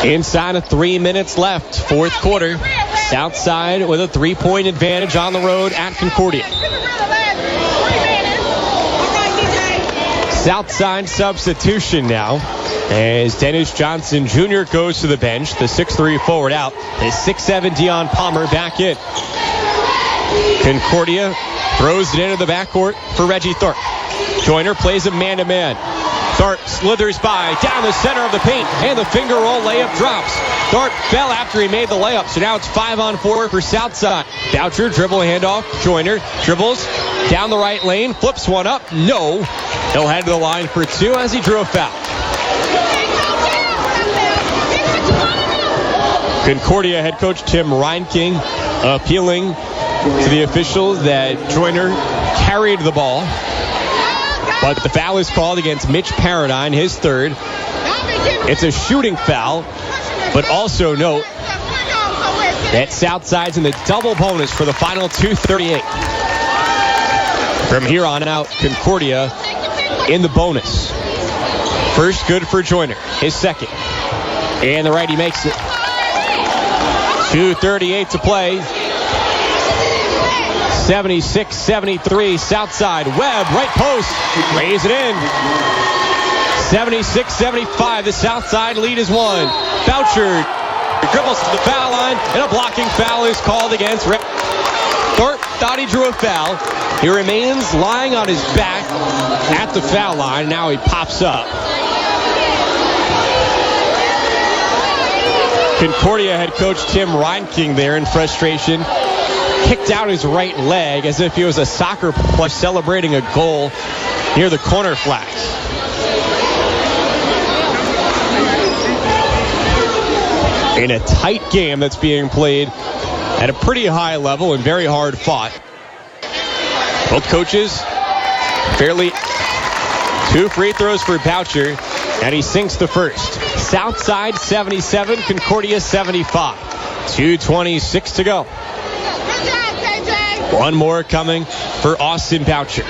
Speaker 3: Inside of 3 minutes left, fourth quarter. Southside with a 3-point advantage on the road at Concordia. Southside substitution now as Dennis Johnson Jr. goes to the bench. The 6'3 forward out. The 6'7 Dion Palmer back in. Concordia throws it into the backcourt for Reggie Tharp. Joyner plays a man-to-man. Tharp slithers by down the center of the paint, and the finger roll layup drops. Tharp fell after he made the layup, so now it's 5-on-4 for Southside. Boucher dribble handoff. Joyner dribbles down the right lane, flips one up. No. He'll head to the line for 2 as he drew a foul. Concordia head coach Tim Reinking appealing to the officials that Joyner carried the ball. But the foul is called against Mitch Paradine, his third. It's a shooting foul, but also note that Southside's in the double bonus for the final 2:38. From here on out, Concordia in the bonus. First good for Joyner, his second. And the righty makes it. 2:38 to play. 76-73 Southside. Webb, right post, lays it in. 76-75, the Southside lead is won. Boucher dribbles to the foul line, and a blocking foul is called against Rick. Thorpe thought he drew a foul. He remains lying on his back at the foul line. Now he pops up. Concordia head coach Tim Reinking there in frustration. Kicked out his right leg as if he was a soccer player celebrating a goal near the corner flags. In a tight game that's being played at a pretty high level and very hard fought. Both coaches fairly 2 free throws for Boucher, and he sinks the first. Southside 77, Concordia 75. 2:26 to go. One more coming for Austin Boucher.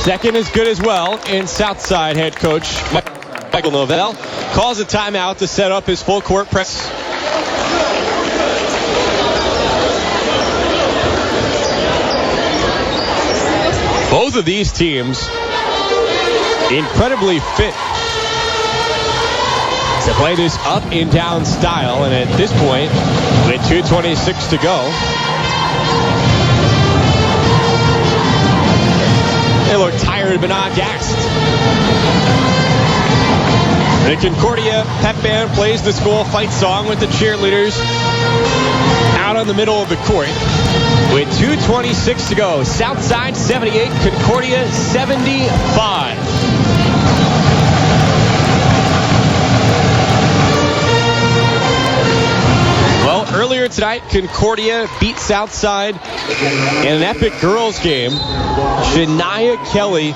Speaker 3: Second is good as well, and Southside head coach Michael Novell calls a timeout to set up his full court press. Both of these teams incredibly fit to play this up and down style, and at this point, with 2:26 to go, they look tired but not gassed. The Concordia pep band plays the school fight song with the cheerleaders out on the middle of the court. With 2:26 to go, Southside 78, Concordia 75. Well, earlier tonight, Concordia beat Southside in an epic girls game. Shania Kelly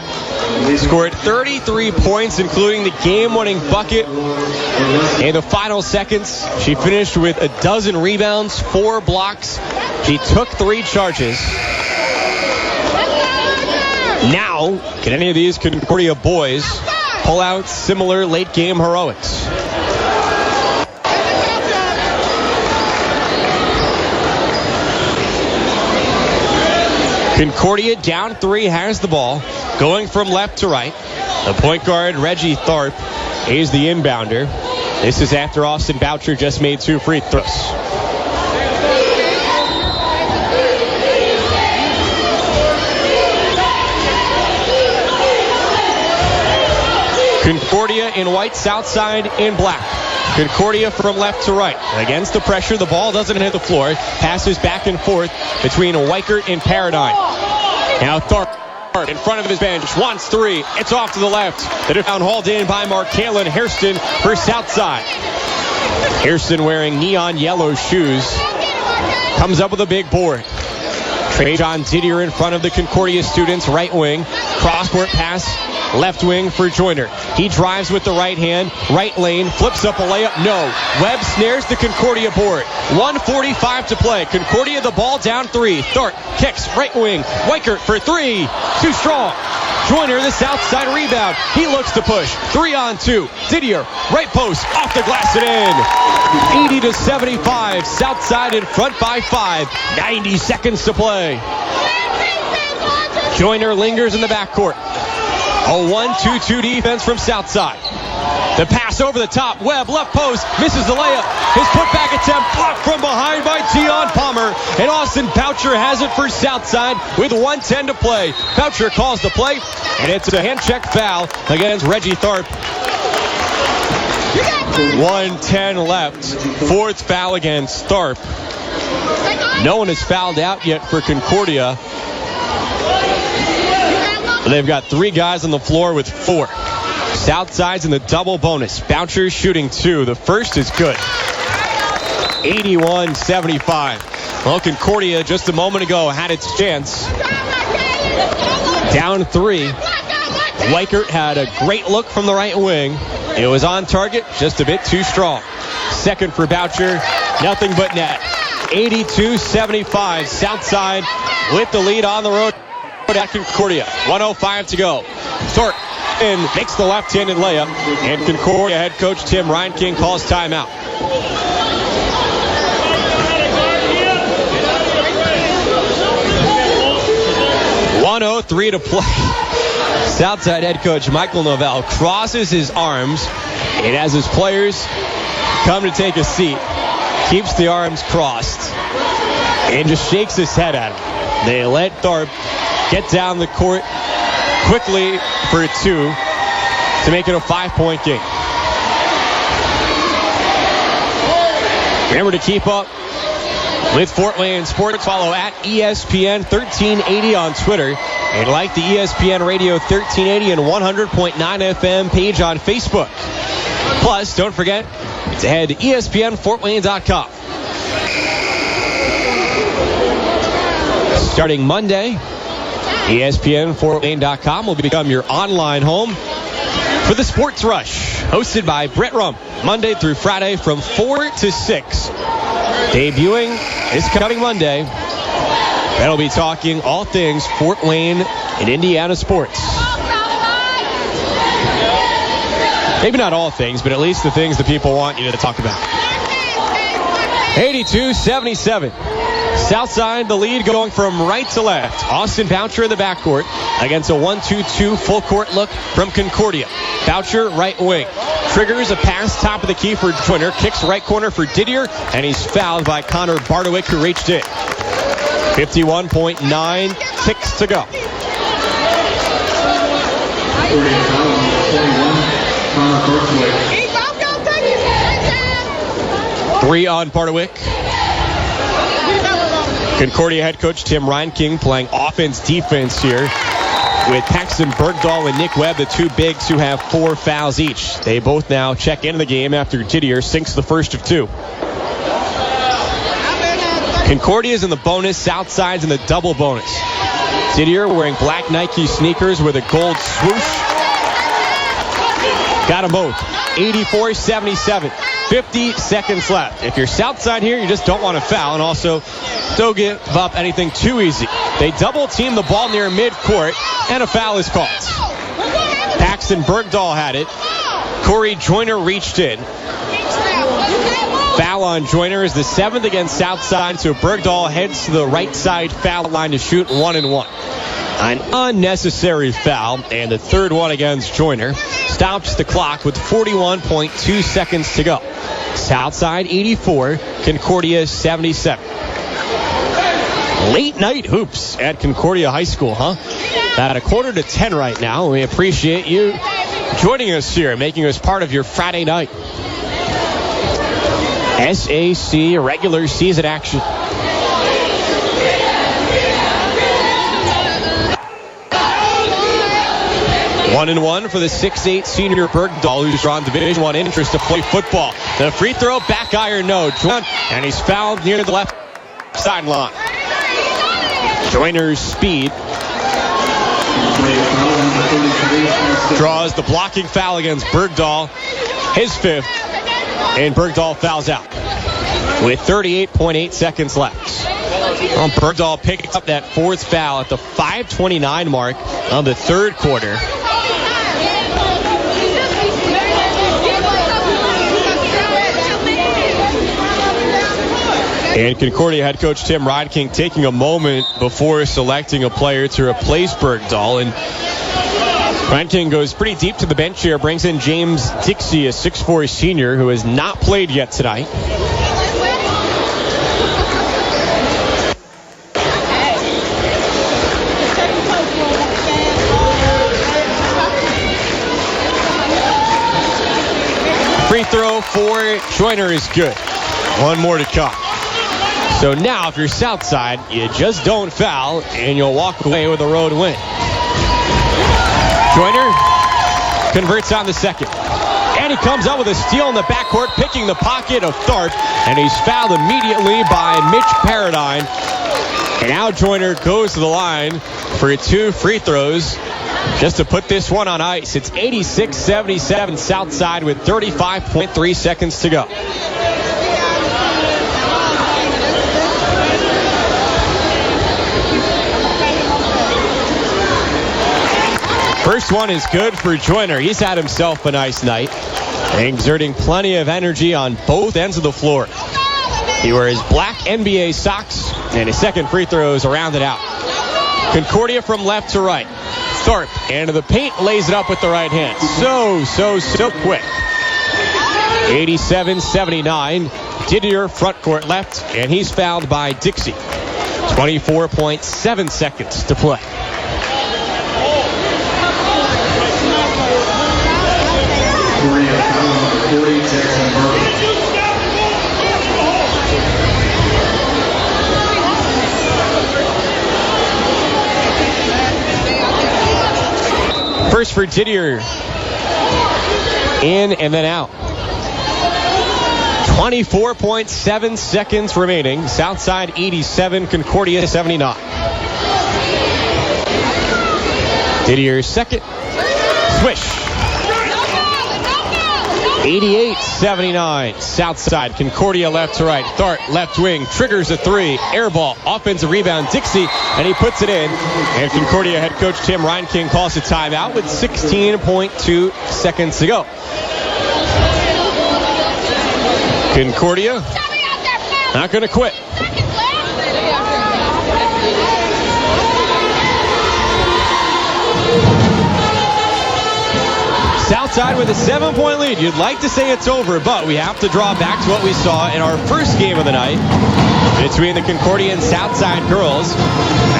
Speaker 3: scored 33 points, including the game-winning bucket. In the final seconds, she finished with a dozen rebounds, 4 blocks. She took 3 charges. Now, can any of these Concordia boys pull out similar late-game heroics? Concordia down 3, has the ball, going from left to right. The point guard, Reggie Tharp, is the inbounder. This is after Austin Boucher just made 2 free throws. Concordia in white, Southside in black. Concordia from left to right. Against the pressure, the ball doesn't hit the floor. Passes back and forth between Weichert and Paradigm. Now Tharp in front of his bench, wants 3. It's off to the left. The rebound hauled in by Markalen Hairston for Southside. Hairston wearing neon yellow shoes comes up with a big board. Trajan Didier in front of the Concordia students, right wing. Cross-court pass, left wing for Joyner. He drives with the right hand, right lane, flips up a layup. No. Webb snares the Concordia board. 1:45 to play. Concordia the ball down 3. Tharp kicks right wing. Weichert for 3. Too strong. Joyner the south side rebound. He looks to push. 3-on-2. Didier right post off the glass and in. 80-75. Southside in front by 5. 90 seconds to play. Joyner lingers in the backcourt. A 1-2-2 defense from Southside. The pass over the top. Webb left post. Misses the layup. His putback attempt blocked from behind by Tion Palmer. And Austin Boucher has it for Southside with 1:10 to play. Boucher calls the play. And it's a hand check foul against Reggie Tharp. 1:10 left. 4th foul against Tharp. No one has fouled out yet for Concordia. They've got 3 guys on the floor with 4. Southside's in the double bonus. Boucher shooting 2. The first is good. 81-75. Well, Concordia just a moment ago had its chance. Down 3. Weichert had a great look from the right wing. It was on target, just a bit too strong. Second for Boucher, nothing but net. 82-75. Southside with the lead on the road at Concordia. 1:05 to go. Thorpe makes the left-handed layup, and Concordia head coach Tim Reinking calls timeout. .103 to play. Southside head coach Michael Novell crosses his arms, and as his players come to take a seat, keeps the arms crossed and just shakes his head at him. They let Tharp get down the court quickly for 2 to make it a 5-point game. Remember to keep up with Fort Wayne Sports. Follow at ESPN 1380 on Twitter and like the ESPN Radio 1380 and 100.9 FM page on Facebook. Plus, don't forget to head to ESPNFortWayne.com. Starting Monday, ESPNFortWayne.com will become your online home for the Sports Rush, hosted by Brett Rump, Monday through Friday from 4 to 6. Debuting this coming Monday, that'll be talking all things Fort Wayne and Indiana sports. Maybe not all things, but at least the things that people want you to talk about. 82-77. Southside, the lead going from right to left. Austin Boucher in the backcourt against a 1-2-2 full court look from Concordia. Boucher, right wing. Triggers a pass top of the key for Joyner. Kicks right corner for Didier. And he's fouled by Connor Bardowick, who reached in. 51.9 ticks to go. 3 on Bardowick. Concordia head coach Tim Reinking playing offense-defense here with Paxton Bergdahl and Nick Webb, the two bigs who have 4 fouls each. They both now check into the game after Didier sinks the first of 2. Concordia's in the bonus, Southside's in the double bonus. Didier wearing black Nike sneakers with a gold swoosh. Got them both. 84-77. 50 seconds left. If you're Southside here, you just don't want to foul, and also don't give up anything too easy. They double team the ball near midcourt, and a foul is called. Paxton Bergdahl had it. Corey Joyner reached in. Foul on Joyner is the 7th against Southside, so Bergdahl heads to the right side foul line to shoot 1-1. An unnecessary foul, and the third one against Joyner stops the clock with 41.2 seconds to go. Southside 84, Concordia 77. Late night hoops at Concordia High School, huh? At 9:45 right now. We appreciate you joining us here, making us part of your Friday night. SAC regular season action. One and one for the 6'8 senior Bergdahl, who's drawn Division I interest to play football. The free throw, back iron, no. And he's fouled near the left sideline. Joyner's speed draws the blocking foul against Bergdahl, his 5th, and Bergdahl fouls out with 38.8 seconds left. Well, Bergdahl picked up that 4th foul at the 5:29 mark of the 3rd quarter. And Concordia head coach Tim Reinking taking a moment before selecting a player to replace Bergdahl. And Reinking goes pretty deep to the bench here, brings in James Dixie, a 6'4 senior who has not played yet tonight. Free throw for Joyner is good. One more to come. So now, if you're Southside, you just don't foul, and you'll walk away with a road win. Joyner converts on the second. And he comes out with a steal in the backcourt, picking the pocket of Tharp, and he's fouled immediately by Mitch Paradine. And now Joyner goes to the line for 2 free throws just to put this one on ice. It's 86-77 Southside with 35.3 seconds to go. First one is good for Joyner. He's had himself a nice night, exerting plenty of energy on both ends of the floor. He wears black NBA socks, and his second free throw is rounded out. Concordia from left to right. Tharp into the paint, lays it up with the right hand. So quick. 87-79. Didier front court left, and he's fouled by Dixie. 24.7 seconds to play. First for Didier. In and then out. 24.7 seconds remaining. Southside 87, Concordia 79. Didier's second. Swish. 88-79. Southside. Concordia left to right. Tharp left wing. Triggers a 3. Air ball. Offensive rebound. Dixie. And he puts it in. And Concordia head coach Tim Reinking calls a timeout with 16.2 seconds to go. Concordia not going to quit. Southside with a 7-point lead. You'd like to say it's over, but we have to draw back to what we saw in our first game of the night between the Concordia and Southside girls.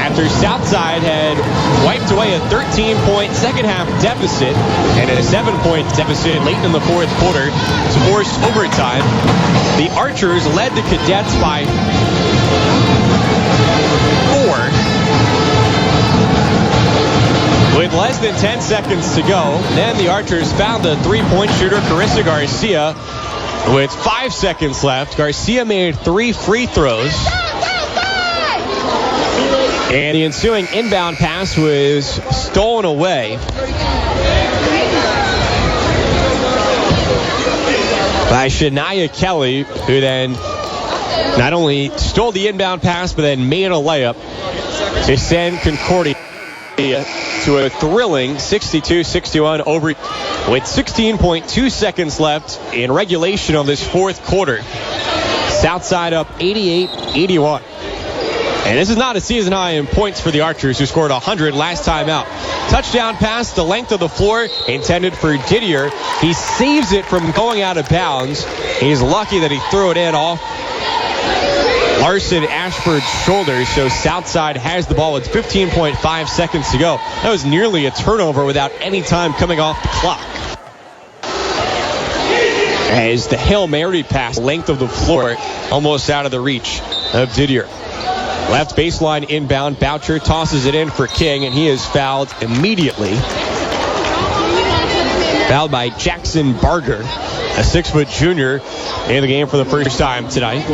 Speaker 3: After Southside had wiped away a 13-point second-half deficit and a 7-point deficit late in the fourth quarter to force overtime, the Archers led the Cadets by 4. With less than 10 seconds to go, then the Archers found the three-point shooter, Carissa Garcia. With 5 seconds left, Garcia made 3 free throws. And the ensuing inbound pass was stolen away by Shania Kelly, who then not only stole the inbound pass, but then made a layup to send Concordia to a thrilling 62-61 over with 16.2 seconds left in regulation of this fourth quarter. Southside up 88-81. And this is not a season high in points for the Archers, who scored 100 last time out. Touchdown pass, the length of the floor, intended for Didier. He saves it from going out of bounds. He's lucky that he threw it in off Larson Ashford's shoulders, so Southside has the ball with 15.5 seconds to go. That was nearly a turnover without any time coming off the clock. As the Hail Mary pass, length of the floor, almost out of the reach of Didier. Left baseline inbound, Boucher tosses it in for King, and he is fouled immediately. Fouled by Jackson Barger, a 6-foot junior in the game for the first time tonight.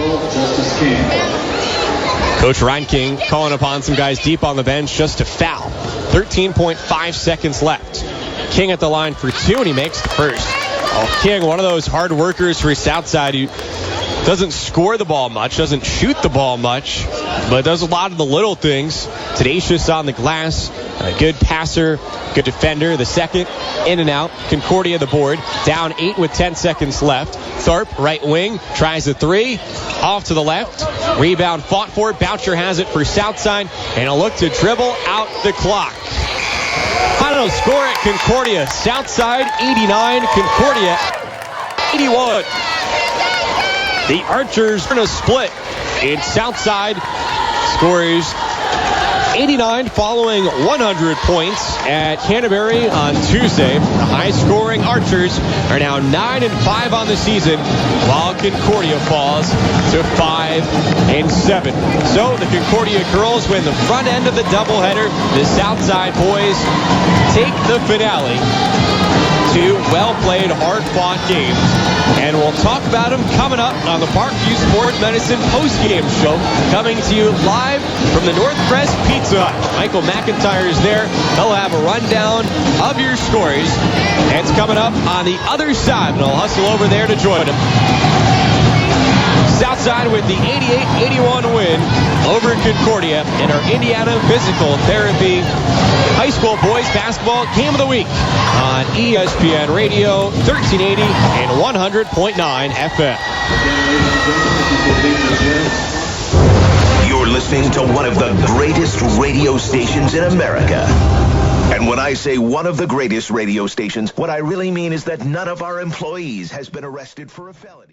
Speaker 3: Coach Ryan King calling upon some guys deep on the bench just to foul. 13.5 seconds left. King at the line for 2, and he makes the first. Oh, King, one of those hard workers for Southside who doesn't score the ball much, doesn't shoot the ball much, but does a lot of the little things. Tenacious on the glass, a good passer, good defender. The second, in and out. Concordia the board, down 8 with 10 seconds left. Tharp, right wing, tries a 3, off to the left. Rebound fought for. Boucher has it for Southside, and a look to dribble out the clock. Final score at Concordia: Southside 89, Concordia 81. The Archers are in a split. And Southside scores 89 following 100 points at Canterbury on Tuesday. The high-scoring Archers are now 9-5 on the season, while Concordia falls to 5-7. So the Concordia girls win the front end of the doubleheader. The Southside boys take the finale. 2 well-played, hard-fought games. And we'll talk about them coming up on the Parkview Sports Medicine post-game show, coming to you live from the Northwest Pizza Hut. Michael McIntyre is there. He'll have a rundown of your scores. And it's coming up on the other side, and I'll hustle over there to join him. Southside with the 88-81 win over Concordia in our Indiana Physical Therapy High School Boys Basketball Game of the Week on ESPN Radio, 1380 and 100.9 FM.
Speaker 8: You're listening to one of the greatest radio stations in America. And when I say one of the greatest radio stations, what I really mean is that none of our employees has been arrested for a felony.